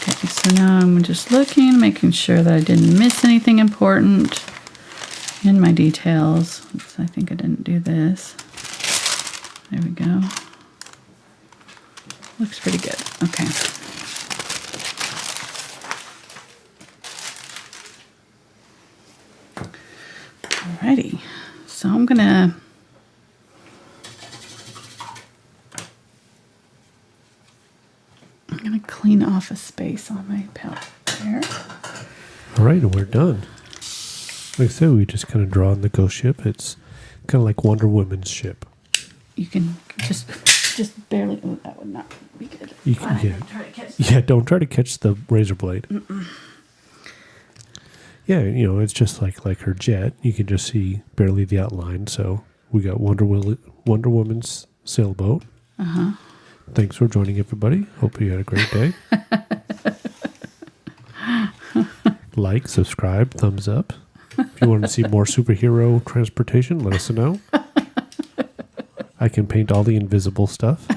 Okay, so now I'm just looking, making sure that I didn't miss anything important in my details. Oops, I think I didn't do this. There we go. Looks pretty good. Okay. Alrighty. So I'm gonna clean off a space on my palette there. All right, and we're done. Like I said, we just kind of draw on the ghost ship. It's kind of like Wonder Woman's ship. You can just barely. Oh, that would not be good. You can, don't try to catch the razor blade. Mm-mm. Yeah, you know, it's just like her jet. You can just see barely the outline. So we got Wonder Woman's sailboat. Uh-huh. Thanks for joining, everybody. Hope you had a great day. Like, subscribe, thumbs up. If you want to see more superhero transportation, let us know. I can paint all the invisible stuff.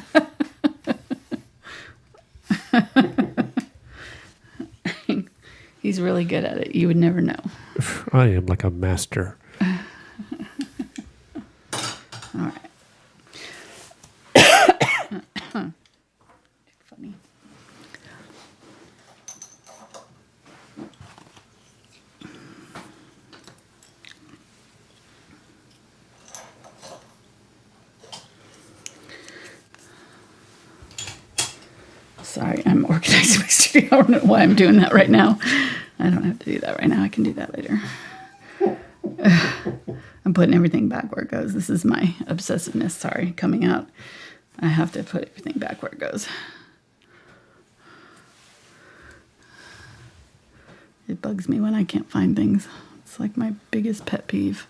He's really good at it. You would never know. I am like a master. All right. Funny. Sorry, I'm organizing my studio. I don't know why I'm doing that right now. I don't have to do that right now. I can do that later. I'm putting everything back where it goes. This is my obsessiveness, sorry, coming out. I have to put everything back where it goes. It bugs me when I can't find things. It's It's like my biggest pet peeve.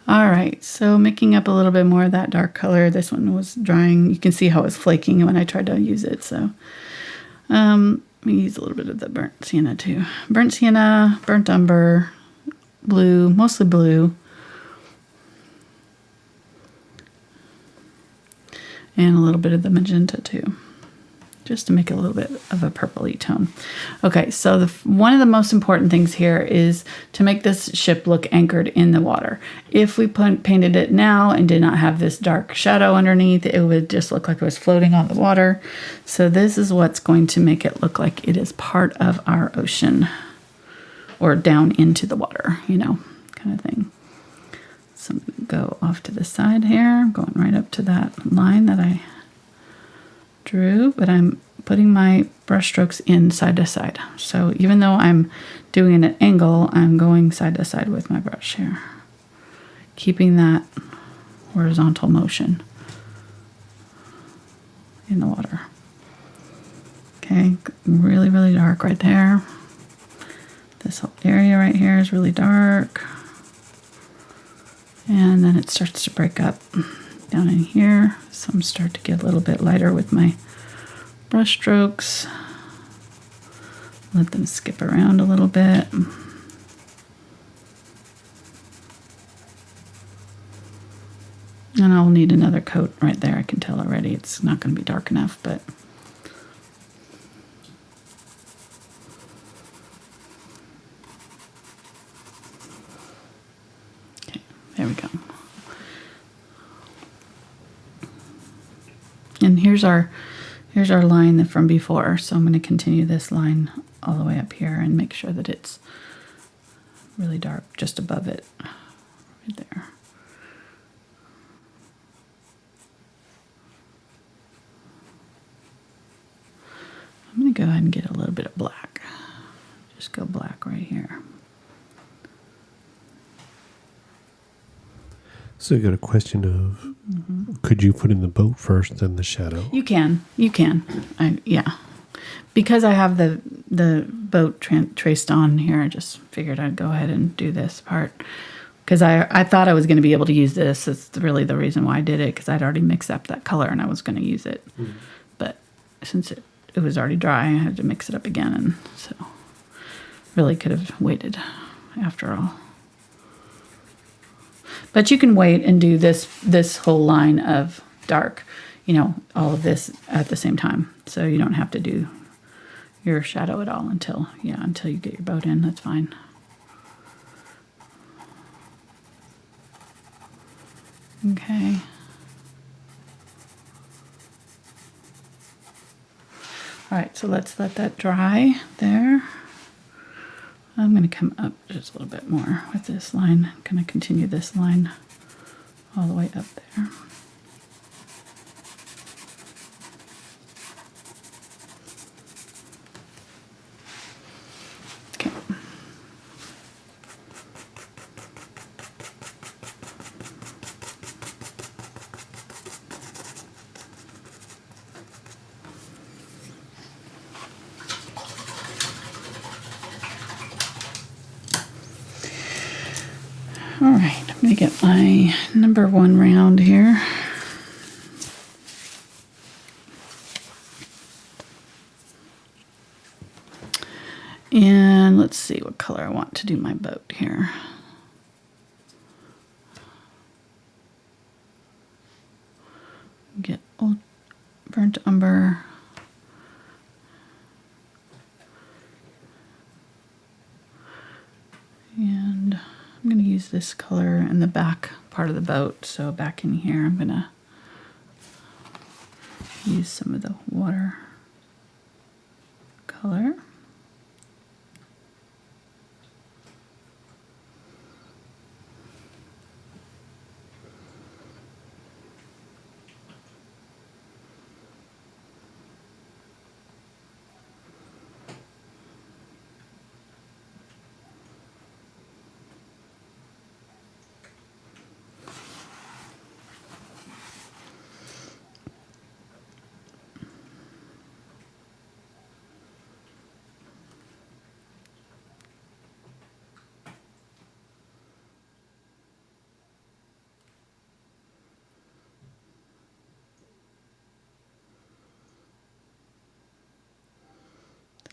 All right, so making up a little bit more of that dark color. This one was drying. You can see how it was flaking when I tried to use it. So let me use a little bit of the burnt sienna too. Burnt sienna, burnt umber, blue, mostly blue. And a little bit of the magenta too, just to make it a little bit of a purpley tone. Okay, so one of the most important things here is to make this ship look anchored in the water. If we painted it now and did not have this dark shadow underneath, it would just look like it was floating on the water. So this is what's going to make it look like it is part of our ocean, or down into the water, you know, kind of thing. So I'm going to go off to the side here, going right up to that line that I drew, but I'm putting my brush strokes in side to side. So even though I'm doing an angle, I'm going side to side with my brush here, keeping that horizontal motion in the water. Okay, really, really dark right there. This whole area right here is really dark. And then it starts to break up down in here. Some start to get a little bit lighter with my brush strokes. Let them skip around a little bit. And I'll need another coat right there. I can tell already it's not going to be dark enough, but okay, there we go. And here's our line from before. So I'm going to continue this line all the way up here and make sure that it's really dark just above it, right there. I'm going to go ahead and get a little bit of black. Just go black right here. So you got a question of, could you put in the boat first, then the shadow? You can. Yeah. Because I have the boat traced on here, I just figured I'd go ahead and do this part. Because I thought I was going to be able to use this. It's really the reason why I did it, because I'd already mixed up that color and I was going to use it. But since it was already dry, I had to mix it up again. And so really could have waited after all. But you can wait and do this whole line of dark, you know, all of this at the same time. So you don't have to do your shadow at all until you get your boat in. That's fine. Okay. All right, so let's let that dry there. I'm going to come up just a little bit more with this line. I'm going to continue this line all the way up there. Okay. All right, I'm going to get my number 1 round here. And let's see what color I want to do my boat here. Get old burnt umber. And I'm going to use this color in the back part of the boat. So back in here, I'm going to use some of the water color.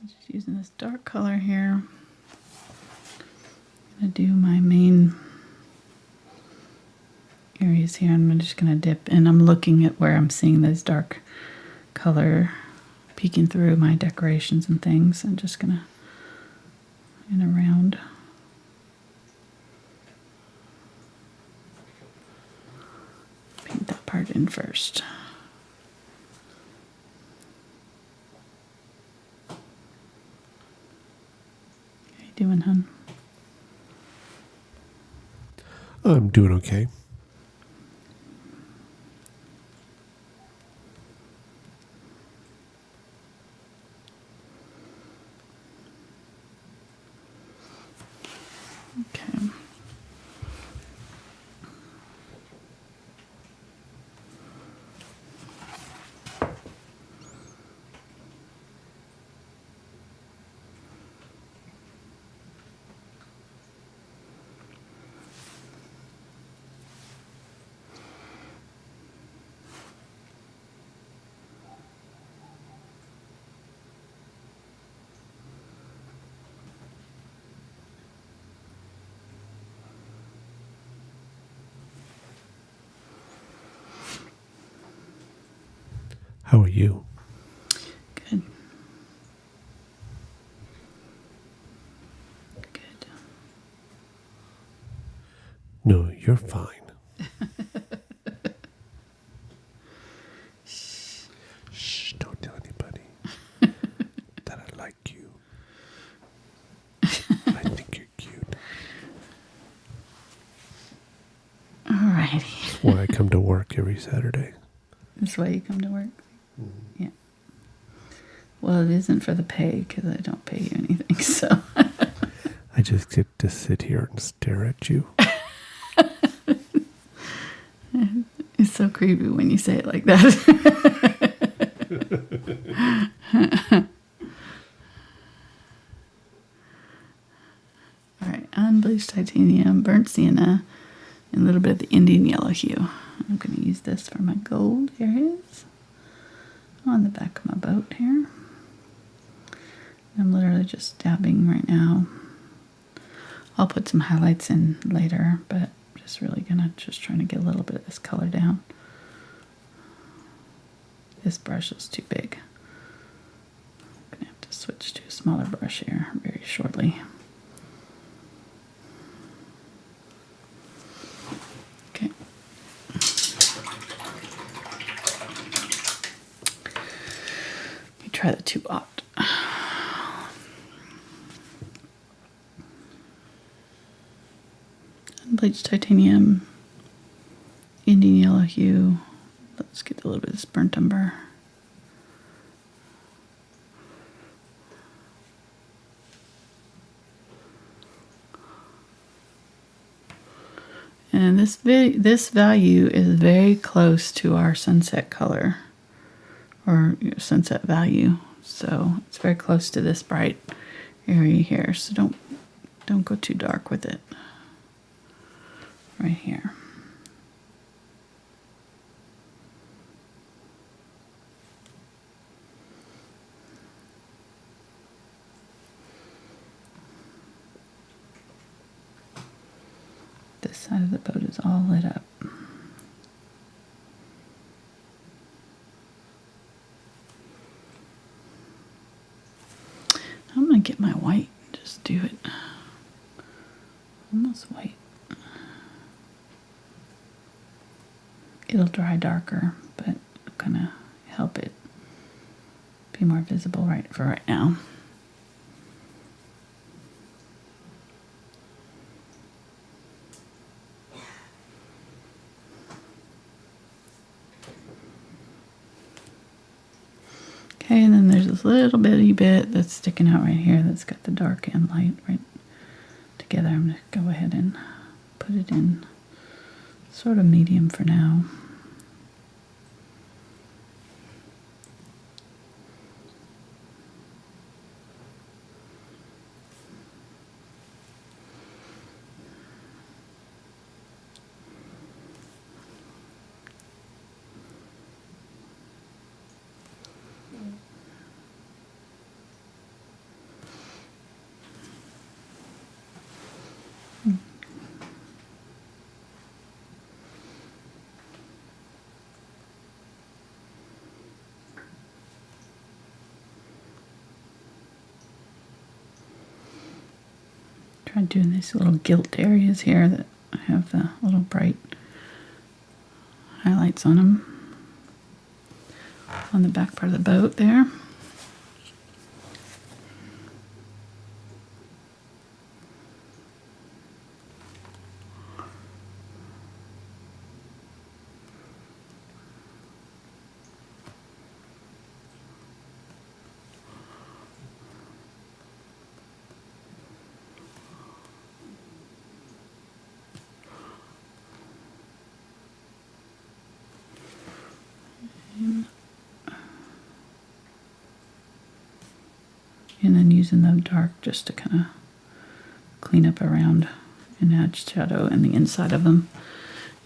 Just using this dark color here. I'm going to do my main areas here. I'm just going to dip, and I'm looking at where I'm seeing this dark color peeking through my decorations and things. I'm just going to in around. Paint that part in first. How you doing, hon? I'm doing okay. Okay. How are you? Good. Good. No, you're fine. Shh, don't tell anybody that I like you. I think you're cute. Alrighty. That's why I come to work every Saturday. That's why you come to work? Mm-hmm. Yeah. Well, it isn't for the pay because I don't pay you anything, so. I just get to sit here and stare at you. It's so creepy when you say it like that. All right, unbleached titanium, burnt sienna, and a little bit of the Indian yellow hue. I'm going to use this for my gold areas on the back of my boat here. I'm literally just dabbing right now. I'll put some highlights in later, but just really gonna trying to get a little bit of this color down. This brush is too big. I'm gonna have to switch to a smaller brush here very shortly. Okay. Let me try the 2-aught. Unbleached titanium, Indian yellow hue. Let's get a little bit of this burnt umber. And this value is very close to our sunset color, or sunset value. So it's very close to this bright area here. So don't go too dark with it. Right here. This side of the boat is all lit up. I'm gonna get my white, just do it. Almost white. It'll dry darker, but I'm gonna help it be more visible right now. Okay, and then there's this little bitty bit that's sticking out right here that's got the dark and light right together. I'm going to go ahead and put it in sort of medium for now. tried doing these little gilt areas here that have the little bright highlights on them on the back part of the boat there. And then using the dark just to kind of clean up around and add shadow in the inside of them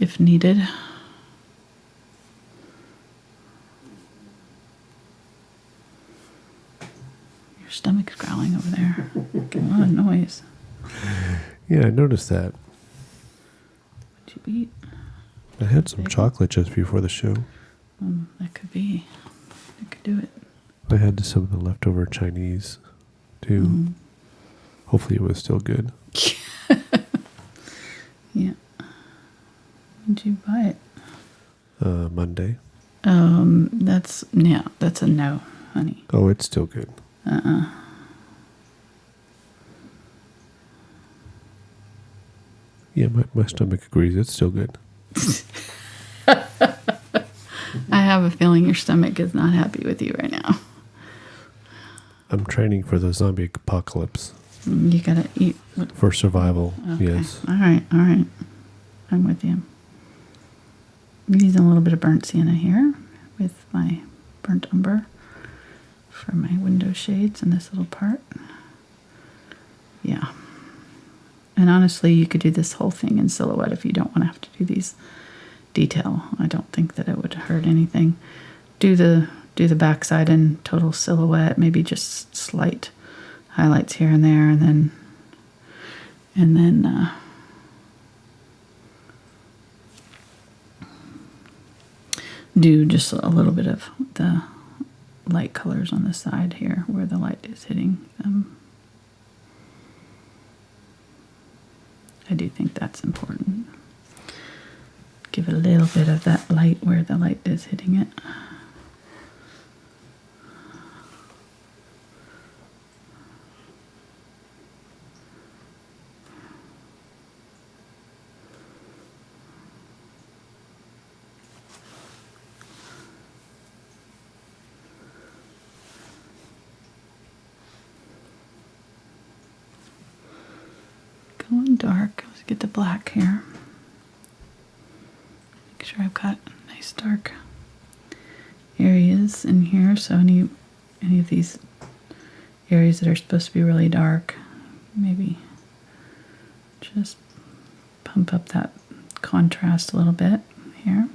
if needed. Your stomach's growling over there. Making a lot of noise. Yeah, I noticed that. What'd you eat? I had some chocolate just before the show. That could be. That could do it. I had some of the leftover Chinese, too. Hopefully it was still good. Yeah. When'd you buy it? Monday. That's a no, honey. Oh, it's still good. Yeah, my stomach agrees. It's still good. I have a feeling your stomach is not happy with you right now. I'm training for the zombie apocalypse. You gotta eat. For survival, Okay. yes. All right. I'm with you. I'm using a little bit of burnt sienna here with my burnt umber for my window shades in this little part. Yeah. And honestly, you could do this whole thing in silhouette if you don't want to have to do these detail. I don't think that it would hurt anything. Do the backside in total silhouette, maybe just slight highlights here and there, and then do just a little bit of the light colors on the side here where the light is hitting them. I do think that's important. Give it a little bit of that light where the light is hitting it. Going dark. Let's get the black here. Make sure I've got nice dark areas in here. So any of these areas that are supposed to be really dark, maybe just pump up that contrast a little bit here.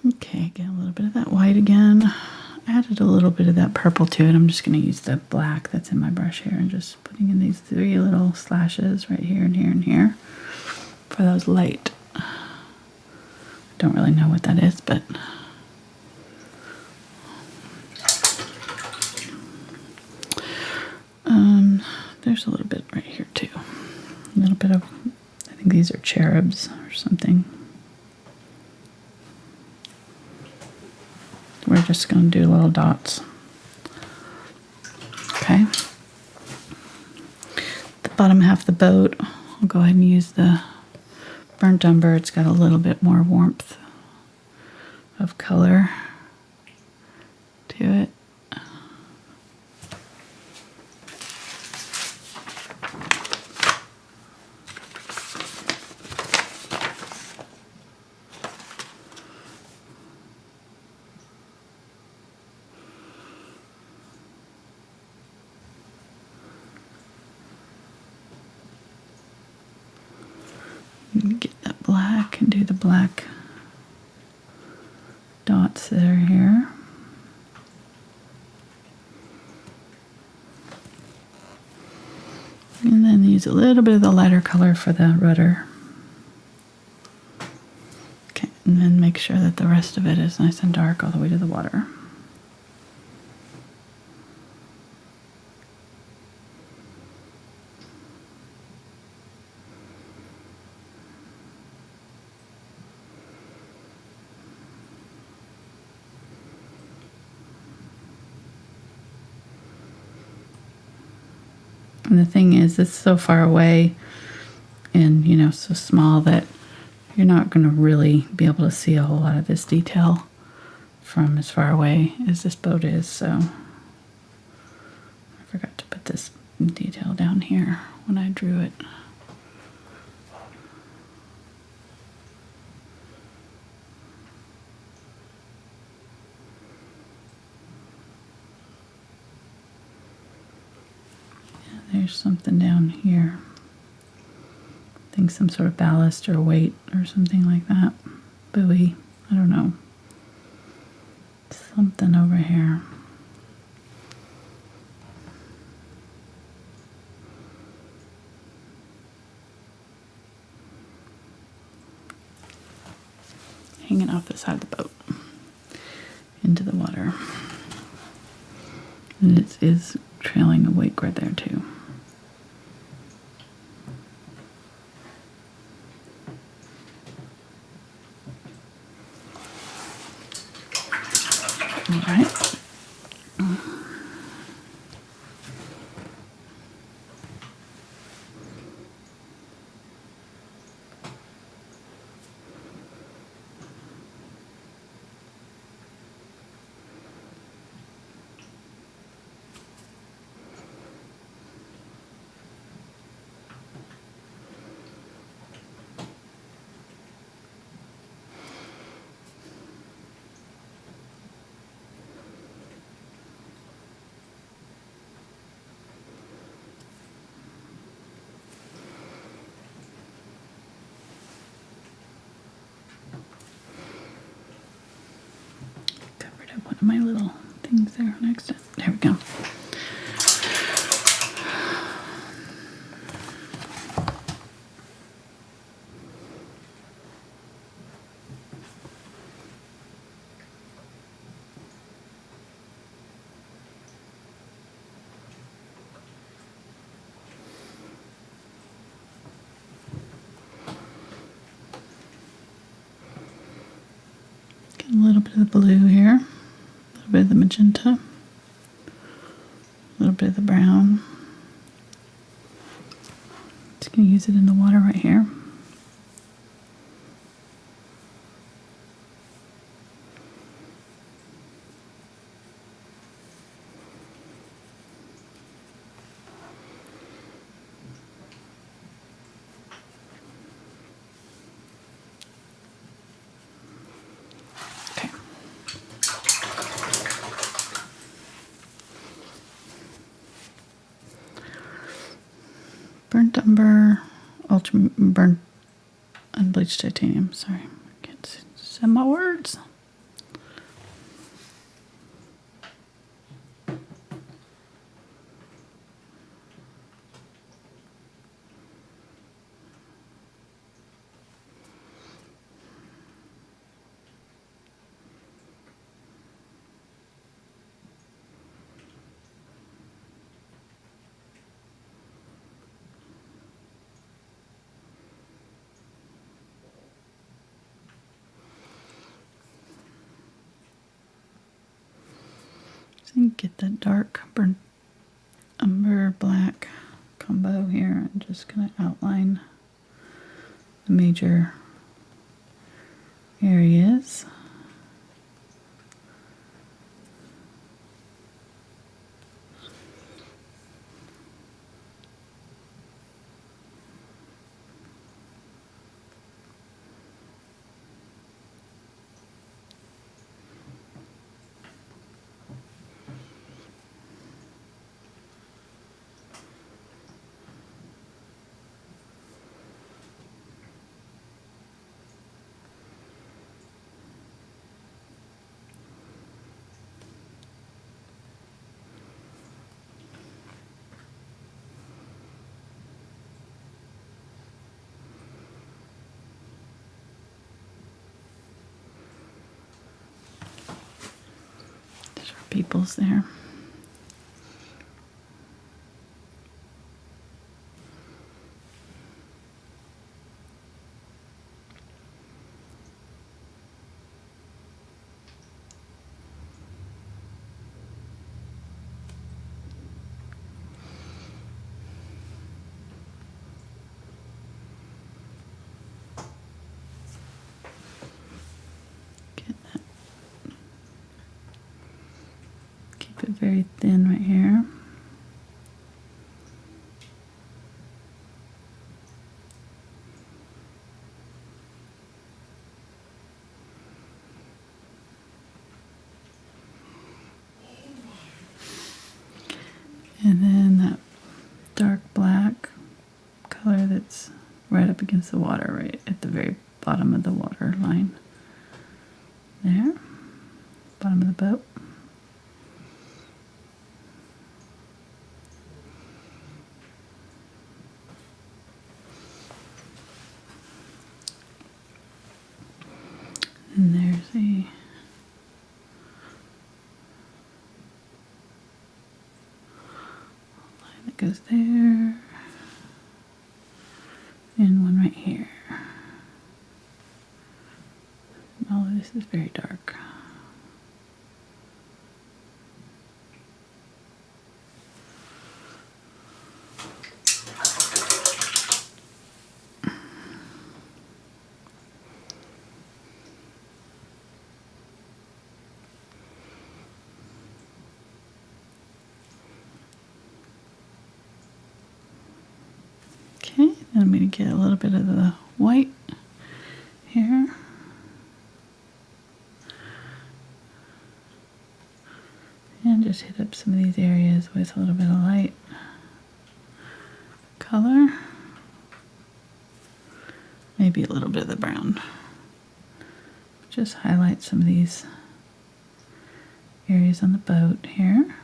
Okay, get a little bit of that white again. Added a little bit of that purple to it. I'm just going to use the black that's in my brush here and just putting in these 3 little slashes right here and here and here for those light. Don't really know what that is, but there's a little bit right here too. A little bit of, I think these are cherubs or something. We're just going to do little dots. Okay. The bottom half of the boat, I'll go ahead and use the burnt umber. It's got a little bit more warmth of color to it. Get that black and do the black dots that are here. And then these use a little bit of the lighter color for the rudder. Okay, and then make sure that the rest of it is nice and dark all the way to the water. And the thing is, it's so far away and, you know, so small that you're not going to really be able to see a whole lot of this detail from as far away as this boat is. So I forgot to put this detail down here when I drew it. There's something down here. I think some sort of ballast or weight or something like that. Buoy. I don't know. Something over here. Hanging off the side of the boat into the water. And it is trailing a wake right there too. All right. One of my little things there next to it. There we go. Get a little bit of the blue here. A little bit of the magenta, a little bit of the brown. Just going to use it in the water right here. Burnt Umber, burnt Unbleached Titanium. Sorry, I can't say my words. And get that dark burnt umber black combo here and just kind of outline the major areas. peoples there. Keep it very thin right here. And then that dark black color that's right up against the water, right at the very bottom of the water line. There, bottom of the boat. And there's a line that goes there, and one right here. All of this is very dark. Okay, then I'm going to get a little bit of the white here. And just hit up some of these areas with a little bit of light color. Maybe a little bit of the brown. Just highlight some of these areas on the boat here.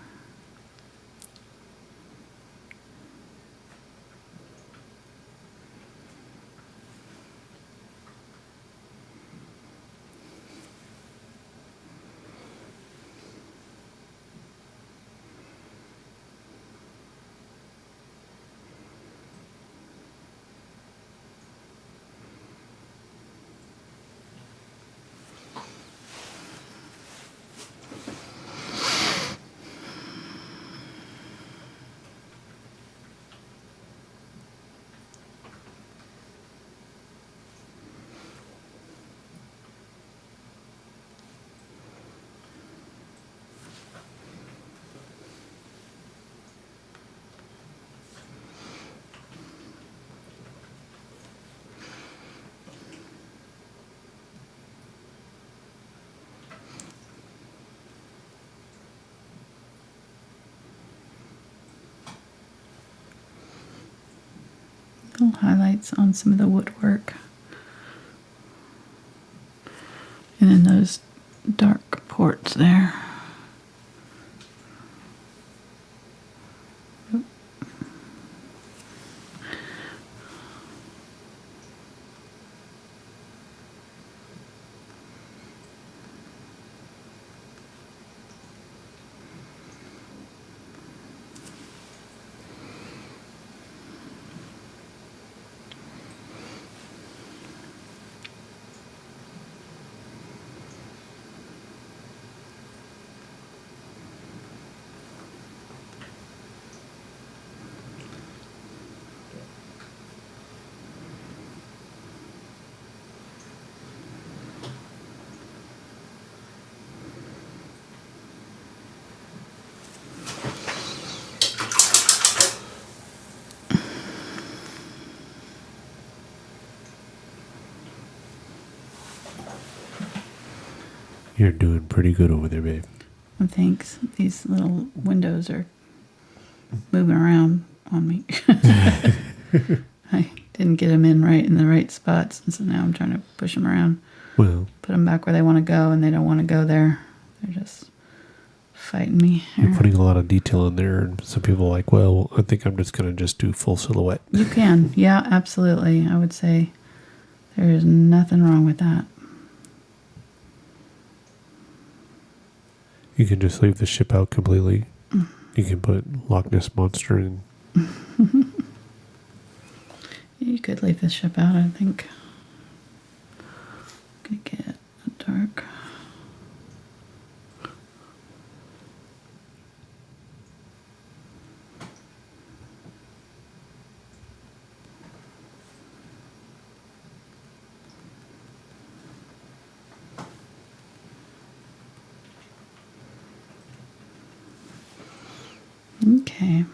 Little highlights on some of the woodwork. And then those dark ports there. You're doing pretty good over there, babe. Well, thanks. These little windows are moving around on me. I didn't get them in the right spots, and so now I'm trying to push them around. Well, put them back where they want to go, and they don't want to go there. They're just fighting me. You're putting a lot of detail in there, and some people are like, well, I think I'm just going to just do full silhouette. You can. Yeah, absolutely. I would say there is nothing wrong with that. You can just leave the ship out completely. You can put Loch Ness Monster in. You could leave the ship out, I think. I'm gonna get a dark. Okay.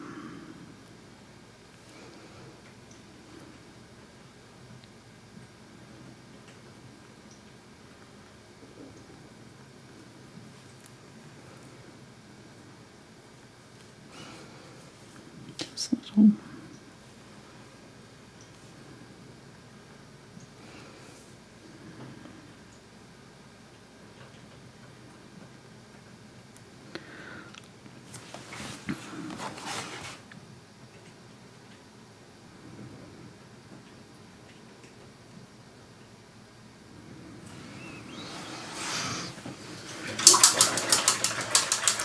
Just little.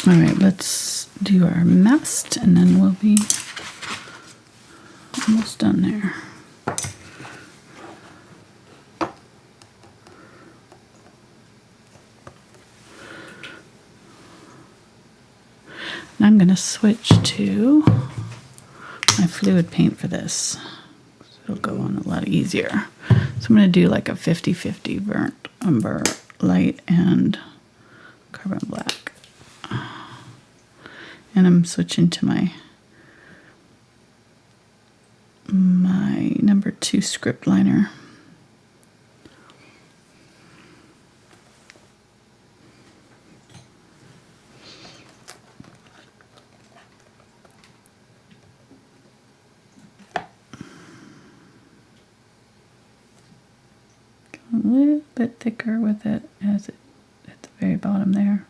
All right, let's do our mast and then we'll be almost done there. And I'm going to switch to my fluid paint for this. It'll go on a lot easier. So I'm going to do like a 50-50 burnt umber light and carbon black. And I'm switching to my number 2 script liner. A little bit thicker with it as it at the very bottom there.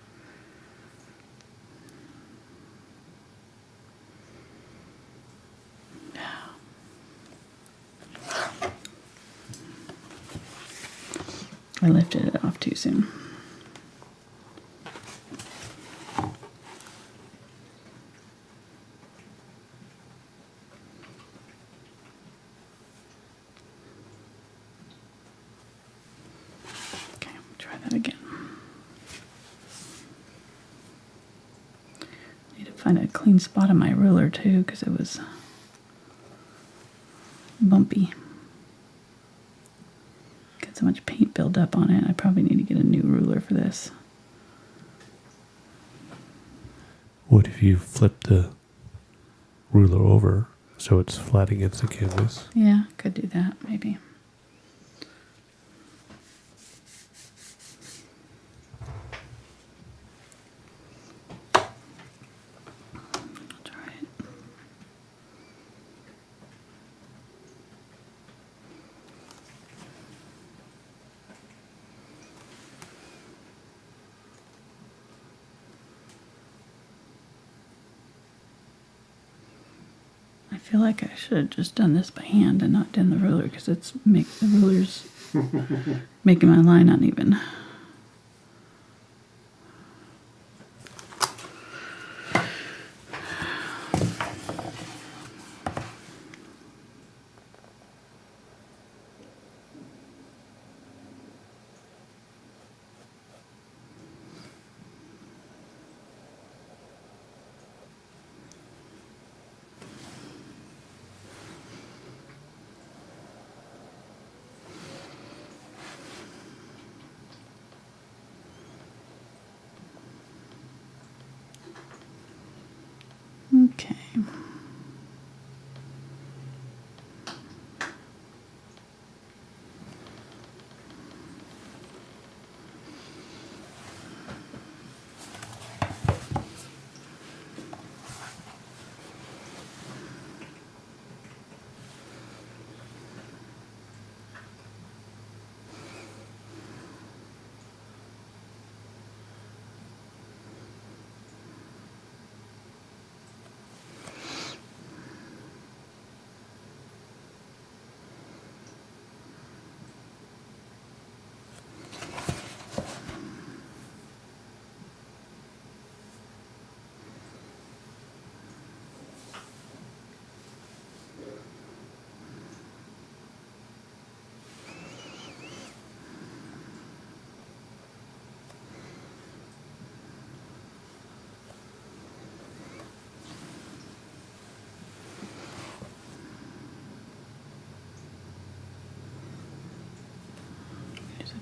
I lifted it off too soon. Okay, try that again. Need to find a clean spot on my ruler too, because it was bumpy. So much paint build up on it. I probably need to get a new ruler for this. What if you flip the ruler over so it's flat against the canvas? Yeah, could do that maybe. I'll try it. I feel like I should have just done this by hand and not done the ruler because the ruler's making my line uneven.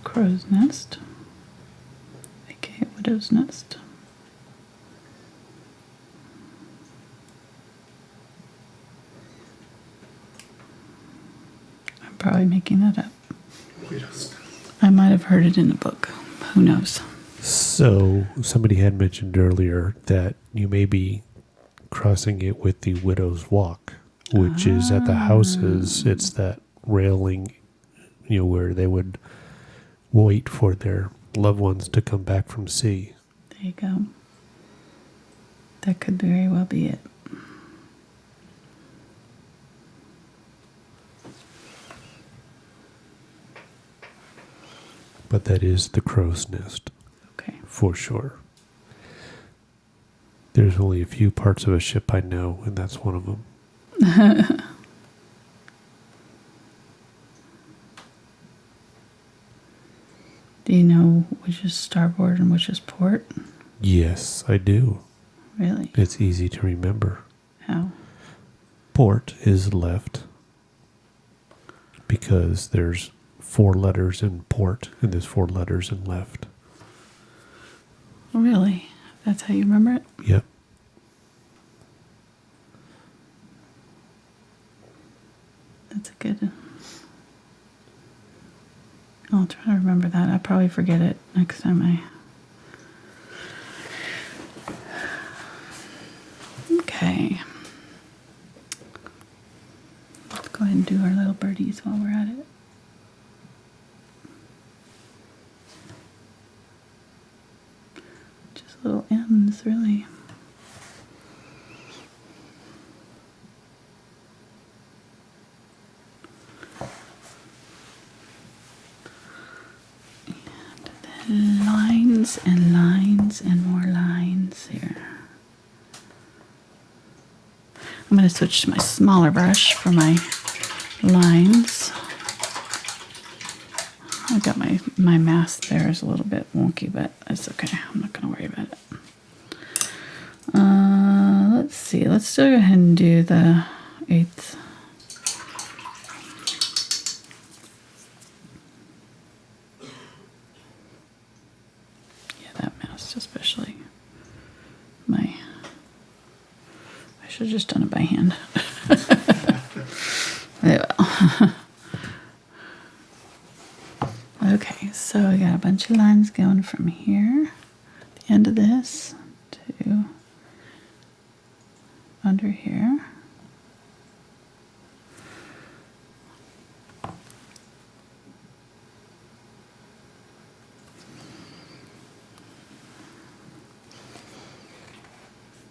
crow's nest, aka widow's nest. I'm probably making that up. I might have heard it in a book. Who knows? So somebody had mentioned earlier that you may be crossing it with the Widow's Walk, which is at the houses. It's that railing, where they would wait for their loved ones to come back from sea. There you go. That could very well be it. But that is the crow's nest. Okay. For sure. There's only a few parts of a ship I know, and that's one of them. Do you know which is starboard and which is port? Yes, I do. Really? It's easy to remember. How? Port is left because there's 4 letters in port and there's 4 letters in left. Really? That's how you remember it? Yep. That's a good... I'll try to remember that. I'll probably forget it next time Okay. Let's go ahead and do our little birdies while we're at it. Just little M's, really. Lines and lines and more lines here. I'm going to switch to my smaller brush for my lines. I got my mask there is a little bit wonky, but it's okay. I'm not going to worry about it. Let's see. Let's still go ahead and do the 8th. Especially I should have just done it by hand. Okay, so we got a bunch of lines going from here, the end of this, to under here.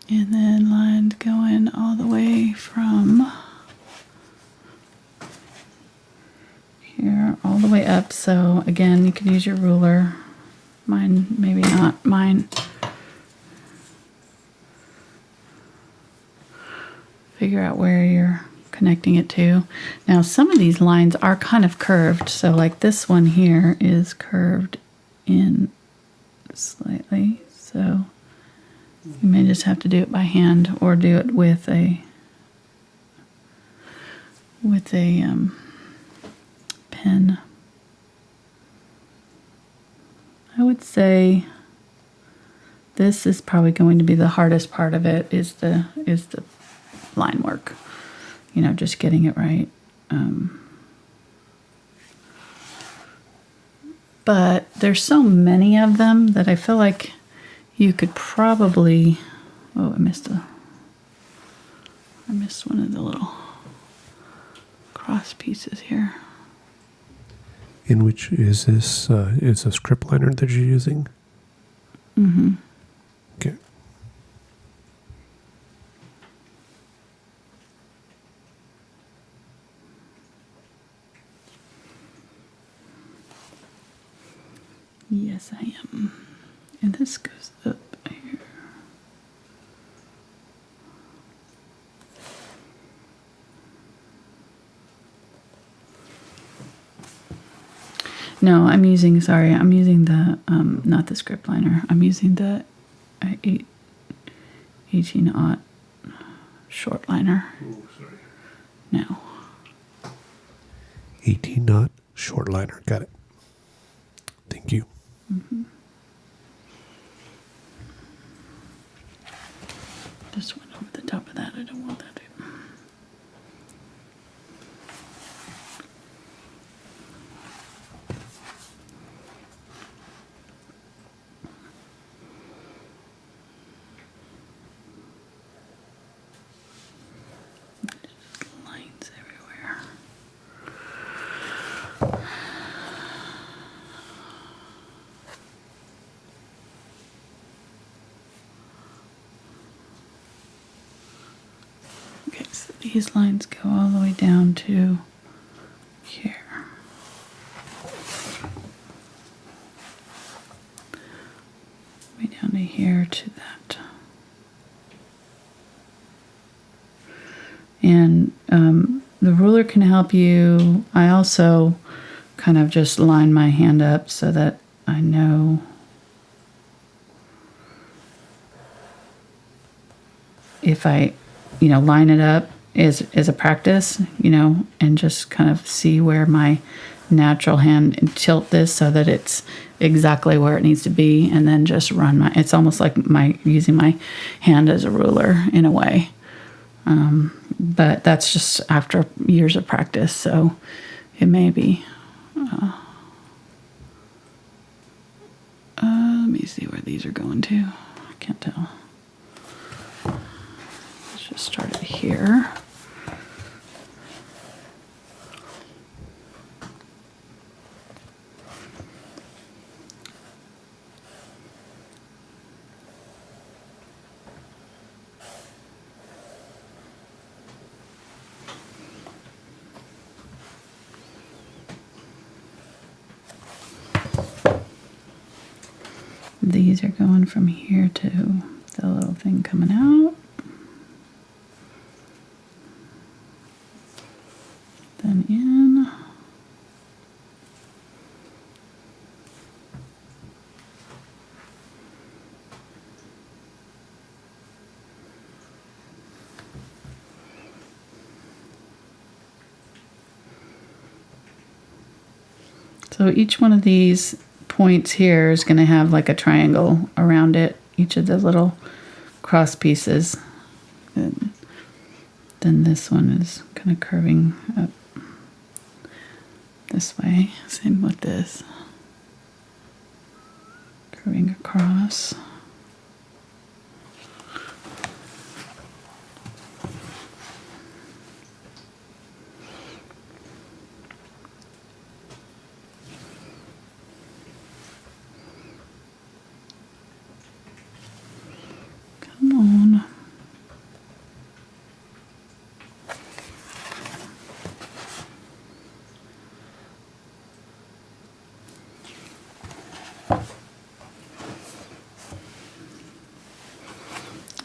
And then lines going all the way from here all the way up. So again, you can use your ruler. Mine, maybe not. Mine. Figure out where you're connecting it to. Now, some of these lines are kind of curved. So like this one here is curved in slightly. So you may just have to do it by hand or do it with a pen. I would say this is probably going to be the hardest part of it is the line work. Just getting it right. But there's so many of them that I feel like you could probably... Oh, I missed one of the little cross pieces here. In which is this? Is a script liner that you're using? Mm-hmm. Okay. Yes, I am. And this goes up here. No, I'm using the, not the script liner. I'm using the 18-aught short liner. Oh, sorry. No. 18-aught short liner. Got it. Just went over the top of that. I don't want that to. Lines everywhere. Okay, so these lines go all the way down to here. Way down to here to that. And the ruler can help you. I also kind of just line my hand up so that I know if I, line it up as a practice, and just kind of see where my natural hand and tilt this so that it's exactly where it needs to be, and then just run it's almost like using my hand as a ruler in a way. But that's just after years of practice, so it may be. Let me see where these are going to. I can't tell. Let's just start it here. These are going from here to the little thing coming out. Then in. So each one of these points here is going to have like a triangle around it, each of the little cross pieces. And then this one is kind of curving up this way. Same with this. Curving across.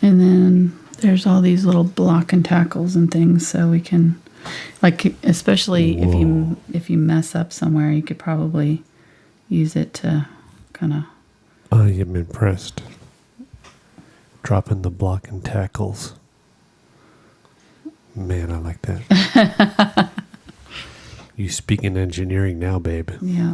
And then there's all these little block and tackles and things, so we can, like, especially if you mess up somewhere, you could probably use it to kind of. I am impressed. Dropping the block and tackles. Man, I like that. You speak in engineering now, babe. Yeah.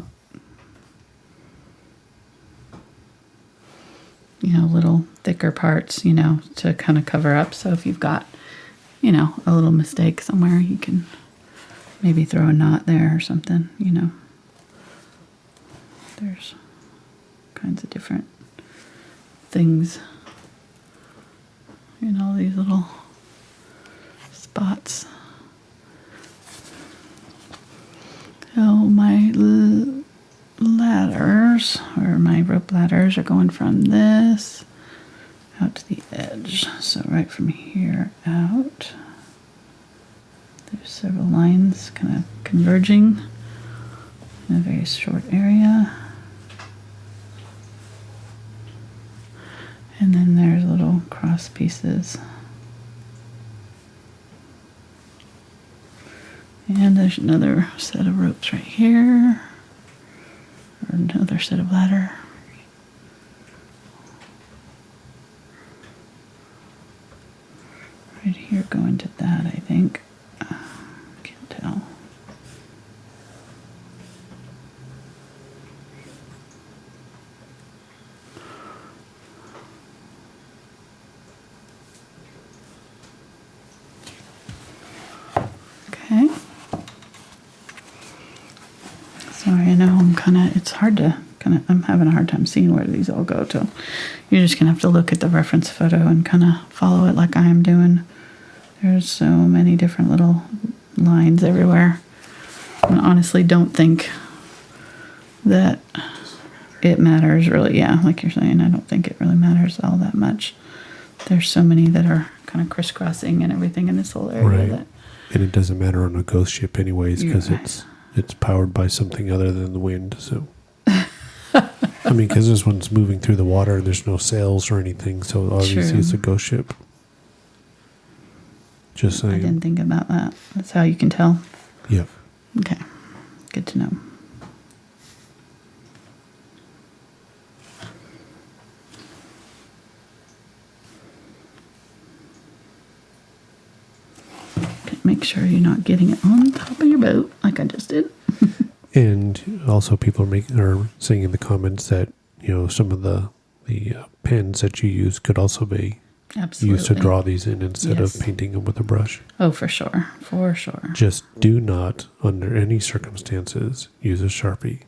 Little thicker parts, to kind of cover up. So if you've got, a little mistake somewhere, you can maybe throw a knot there or something, There's kinds of different things in all these little spots. So my ladders, or my rope ladders, are going from this out to the edge. So right from here out, there's several lines kind of converging in a very short area. And then there's little cross pieces. And there's another set of ropes right here. Or another set of ladder. Right here going to that, I think. Can't tell. it's hard to I'm having a hard time seeing where these all go to. You're just going to have to look at the reference photo and kind of follow it like I am doing. There's so many different little lines everywhere. I honestly don't think that it matters really. Yeah, like you're saying, I don't think it really matters all that much. There's so many that are kind of crisscrossing and everything in this whole area. Right. That, and it doesn't matter on a ghost ship anyways because it's powered by something other than the wind. So, I mean, because this one's moving through the water and there's no sails or anything. So obviously it's a ghost ship. Just saying. I didn't think about that. That's how you can tell. Yep. Okay. Good to know. Okay, make sure you're not getting it on top of your boat like I just did. And also people are saying in the comments that, some of the pens that you use could also be used to draw these in instead of painting them with a brush. Oh, for sure. For sure. Just do not, under any circumstances, use a Sharpie.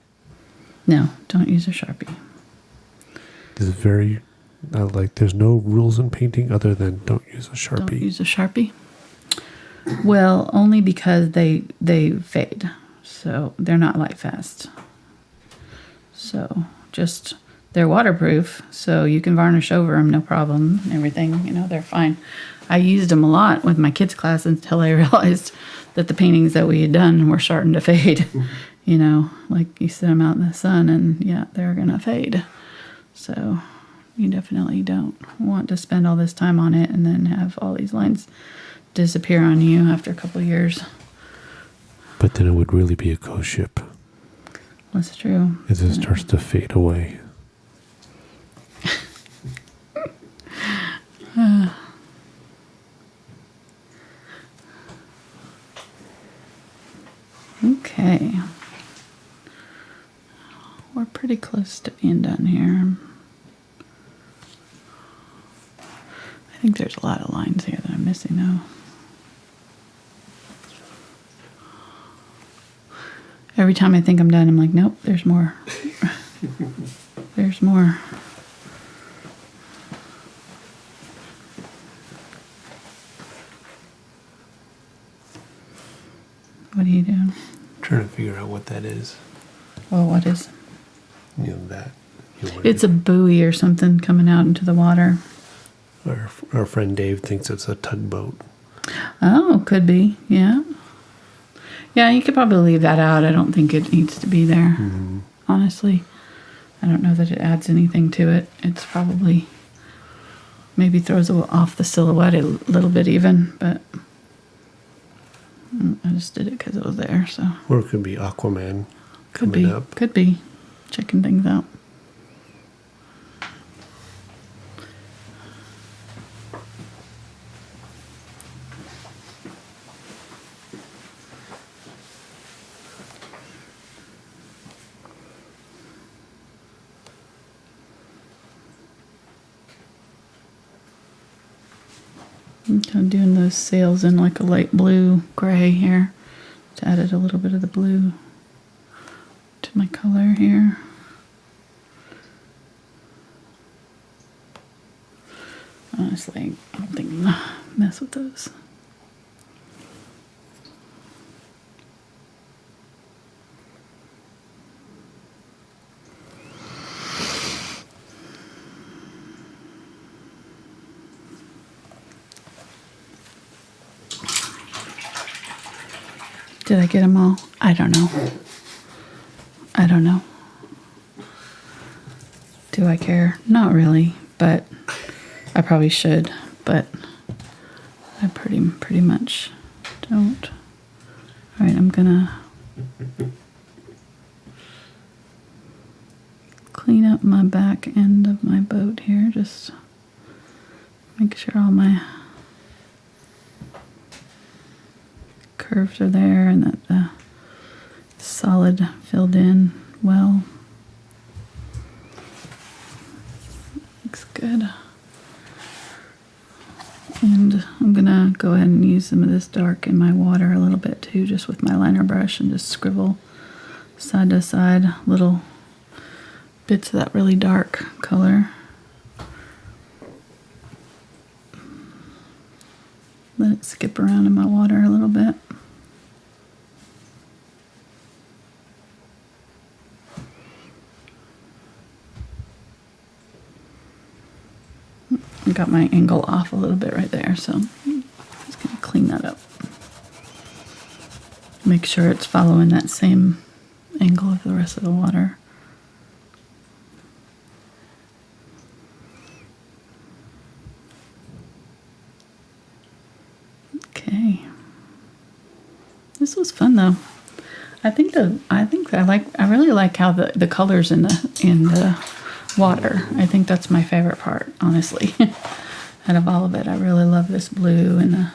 No, don't use a Sharpie. This is very, there's no rules in painting other than don't use a Sharpie. Don't use a Sharpie? Well, only because they fade. So they're not light fast. So just, they're waterproof, so you can varnish over them, no problem. Everything, they're fine. I used them a lot with my kids' class until I realized that the paintings that we had done were starting to fade. Like you set them out in the sun and they're going to fade. So you definitely don't want to spend all this time on it and then have all these lines disappear on you after a couple of years. But then it would really be a ghost ship. That's true. As it starts to fade away. Okay. We're pretty close to being done here. I think there's a lot of lines here that I'm missing though. Every time I think I'm done, I'm like, nope, there's more. There's more. What are you doing? Trying to figure out what that is. Oh, what is? That. It's a buoy or something coming out into the water. Our friend Dave thinks it's a tugboat. Oh, could be. Yeah. Yeah, you could probably leave that out. I don't think it needs to be there. Mm-hmm. Honestly, I don't know that it adds anything to it. It's probably maybe throws off the silhouette a little bit even, but I just did it because it was there. So. Or it could be Aquaman could coming be. up. Could be. Checking things out. I'm doing those sails in like a light blue gray here to add a little bit of the blue to my color here. Honestly, I don't think I'm gonna mess with those. Did I get them all? I don't know. I don't know. Do I care? Not really, but I probably should, but I pretty much don't. All right, I'm gonna clean up my back end of my boat here, just make sure all my curves are there and that the solid filled in well. Looks good. And I'm gonna go ahead and use some of this dark in my water a little bit too, just with my liner brush, and just scribble side to side, little bits of that really dark color. Let it skip around in my water a little bit. I got my angle off a little bit right there, so I'm just going to clean that up. Make sure it's following that same angle of the rest of the water. Okay. This was fun though. I really like how the colors in the water. I think that's my favorite part, honestly. Out of all of it, I really love this blue, and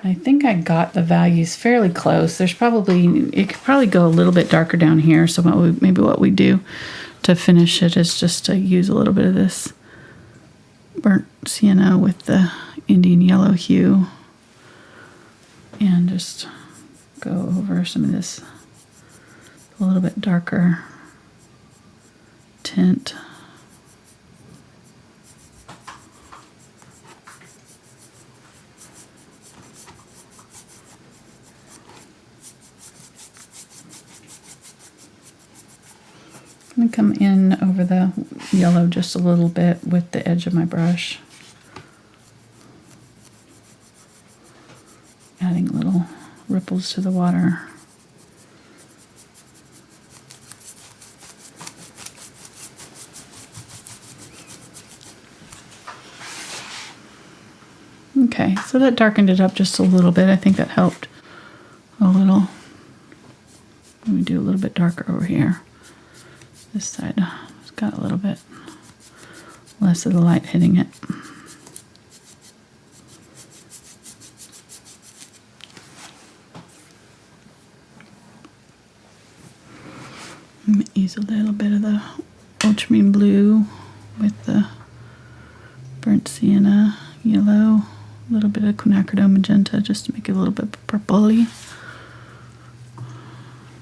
I think I got the values fairly close. It could probably go a little bit darker down here. So maybe what we do to finish it is just to use a little bit of this burnt sienna with the Indian yellow hue, and just go over some of this a little bit darker tint. I'm going to come in over the yellow just a little bit with the edge of my brush, adding little ripples to the water. Okay, so that darkened it up just a little bit. I think that helped a little. Let me do a little bit darker over here. This side has got a little bit less of the light hitting it. I'm going to use a little bit of the Ultramarine Blue with the burnt sienna yellow, a little bit of Quinacridone Magenta just to make it a little bit purpley.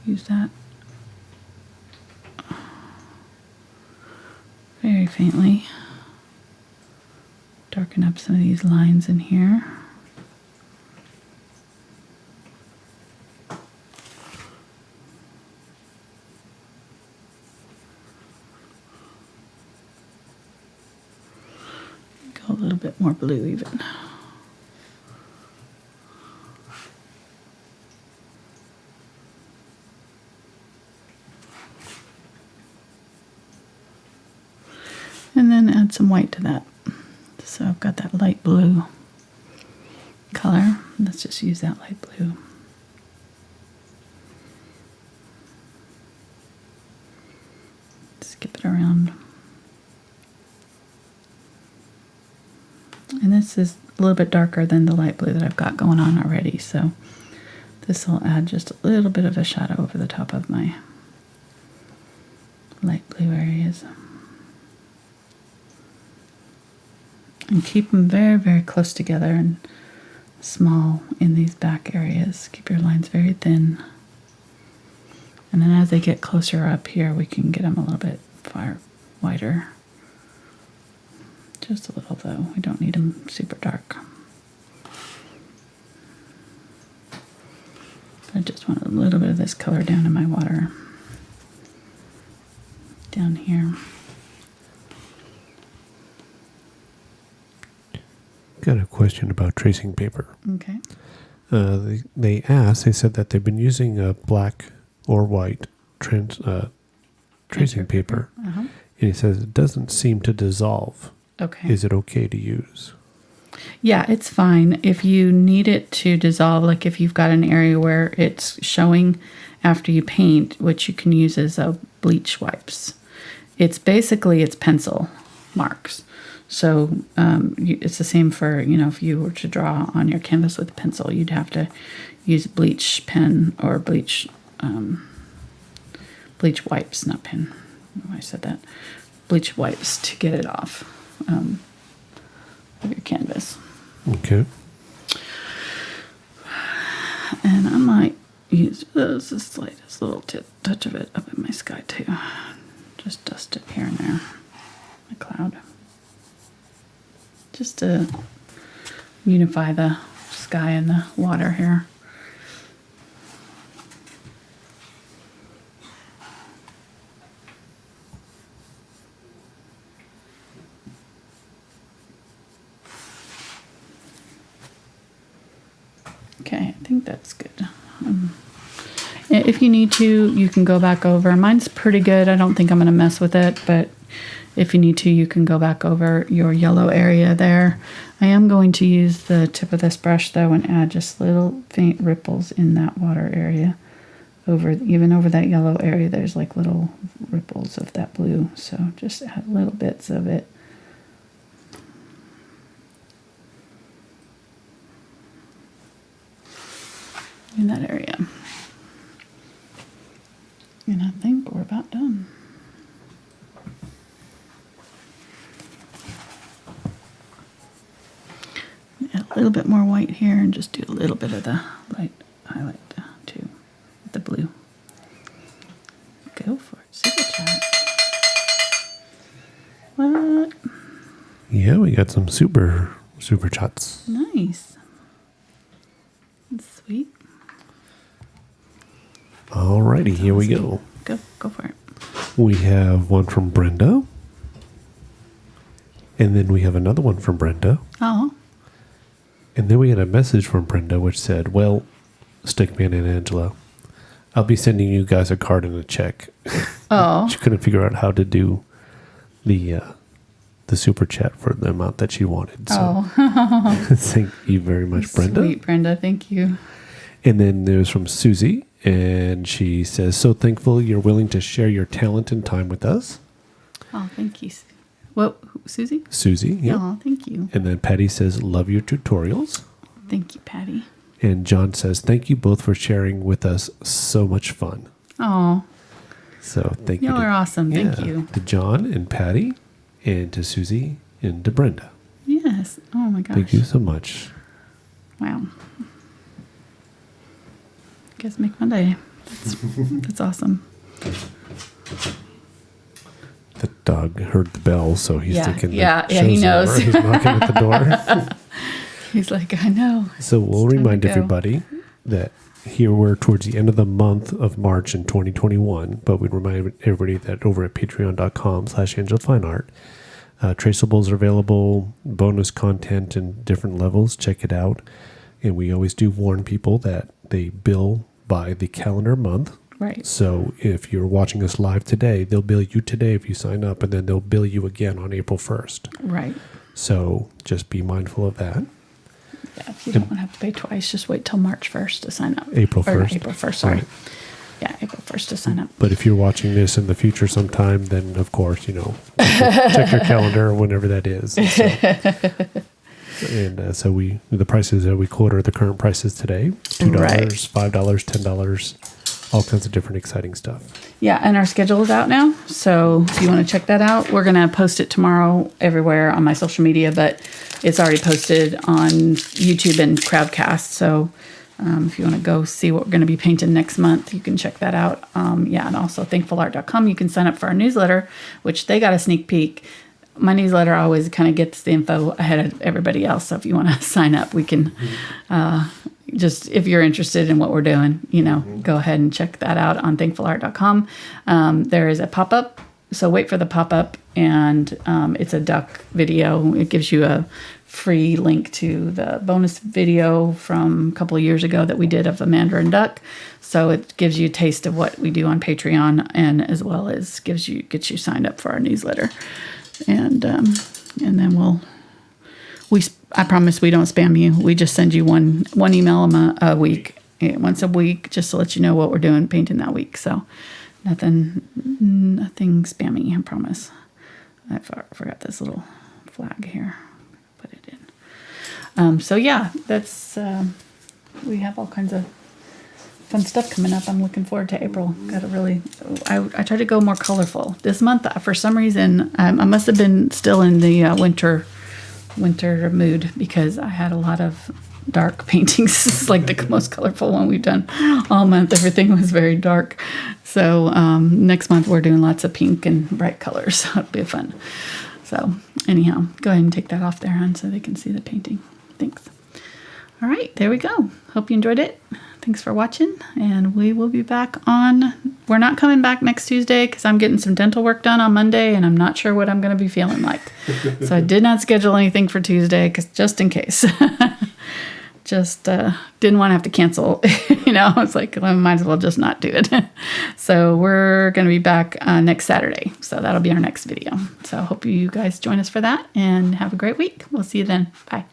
Use that very faintly. Darken up some of these lines in here. Go a little bit more blue even. And then add some white to that. So I've got that light blue color. Let's just use that light blue. Skip it around. And this is a little bit darker than the light blue that I've got going on already. So this will add just a little bit of a shadow over the top of my light blue areas. And keep them very, very close together and small in these back areas. Keep your lines very thin. And then as they get closer up here, we can get them a little bit far wider. Just a little though. We don't need them super dark. I just want a little bit of this color down in my water. Down here. Got a question about tracing paper. Okay. They said that they've been using a black or white tracing paper. Uh-huh. And he says it doesn't seem to dissolve. Okay. Is it okay to use? Yeah, it's fine. If you need it to dissolve, like if you've got an area where it's showing after you paint, which you can use as a bleach wipes. It's pencil marks. So it's the same for, if you were to draw on your canvas with a pencil, you'd have to use bleach pen or bleach wipes, not pen. I said that. Bleach wipes to get it off of your canvas. Okay. And I might use the slightest little touch of it up in my sky too. Just dust it here and there. A cloud. Just to unify the sky and the water here. Okay, I think that's good. If you need to, you can go back over. Mine's pretty good. I don't think I'm going to mess with it, but if you need to, you can go back over your yellow area there. I am going to use the tip of this brush, though, and add just little faint ripples in that water area. Even over that yellow area, there's like little ripples of that blue. So just add little bits of it. In that area. And I think we're about done. Add a little bit more white here and just do a little bit of the light highlight too with the blue. Go for it. Super chat. What? Yeah, we got some super chats. Nice. That's sweet. Alrighty, here we go. Go for it. We have one from Brenda. And then we have another one from Brenda. Oh. And then we had a message from Brenda which said, well, Stickman and Angela, I'll be sending you guys a card and a check. Oh. She couldn't figure out how to do the super chat for the amount that she wanted. So thank you very much, Brenda. Sweet, Brenda. Thank you. And then there's from Susie. And she says, so thankful you're willing to share your talent and time with us. Oh, thank you. What, Susie? Susie, yeah. Oh, thank you. And then Patty says, love your tutorials. Thank you, Patty. And John says, thank you both for sharing with us so much fun. Oh. So thank you. Y'all are awesome. Thank you. To John and Patty and to Susie and to Brenda. Yes. Oh, my gosh. Thank you so much. Wow. Guess make my day. That's awesome. The dog heard the bell, so he's thinking that he knows. Over. He's knocking at the door. He's like, I know. So we'll remind everybody that here we're towards the end of the month of March in 2021, but we'd remind everybody that over at patreon.com/angelfineart, traceables are available, bonus content in different levels. Check it out. And we always do warn people that they bill by the calendar month. Right. So if you're watching us live today, they'll bill you today if you sign up, and then they'll bill you again on April 1st. Right. So just be mindful of that. Yeah, if you don't want to have to pay twice, just wait till March 1st to sign up. April 1st. April 1st, sorry. Right. Yeah, April 1st to sign up. But if you're watching this in the future sometime, then of course, check your calendar whenever that is. And so the prices that we quote are the current prices today. $2, Right. $5, $10, all kinds of different exciting stuff. Yeah, and our schedule is out now. So if you want to check that out, we're going to post it tomorrow everywhere on my social media, but it's already posted on YouTube and Crowdcast. So if you want to go see what we're going to be painting next month, you can check that out. And also thankfulart.com. You can sign up for our newsletter, which they got a sneak peek. My newsletter always kind of gets the info ahead of everybody else. So if you want to sign up, we can just, if you're interested in what we're doing, go ahead and check that out on thankfulart.com. There is a pop-up. So wait for the pop-up, and it's a duck video. It gives you a free link to the bonus video from a couple of years ago that we did of the Mandarin duck. So it gives you a taste of what we do on Patreon, and as well as gets you signed up for our newsletter. And then I promise we don't spam you. We just send you one email a week, once a week, just to let you know what we're doing painting that week. So nothing spammy, I promise. I forgot this little flag here. Put it in. So yeah, that's we have all kinds of fun stuff coming up. I'm looking forward to April. I try to go more colorful this month. For some reason, I must have been still in the winter mood, because I had a lot of dark paintings. This is like the most colorful one we've done all month. Everything was very dark. So next month we're doing lots of pink and bright colors. So it'll be fun. So anyhow, go ahead and take that off there, hon, so they can see the painting. Thanks. All right, there we go. Hope you enjoyed it. Thanks for watching, and we will be back on. We're not coming back next Tuesday because I'm getting some dental work done on Monday, and I'm not sure what I'm going to be feeling like. So I did not schedule anything for Tuesday, because just in case. Just didn't want to have to cancel. It's like, I might as well just not do it. So we're going to be back next Saturday. So that'll be our next video. So I hope you guys join us for that, and have a great week. We'll see you then. Bye.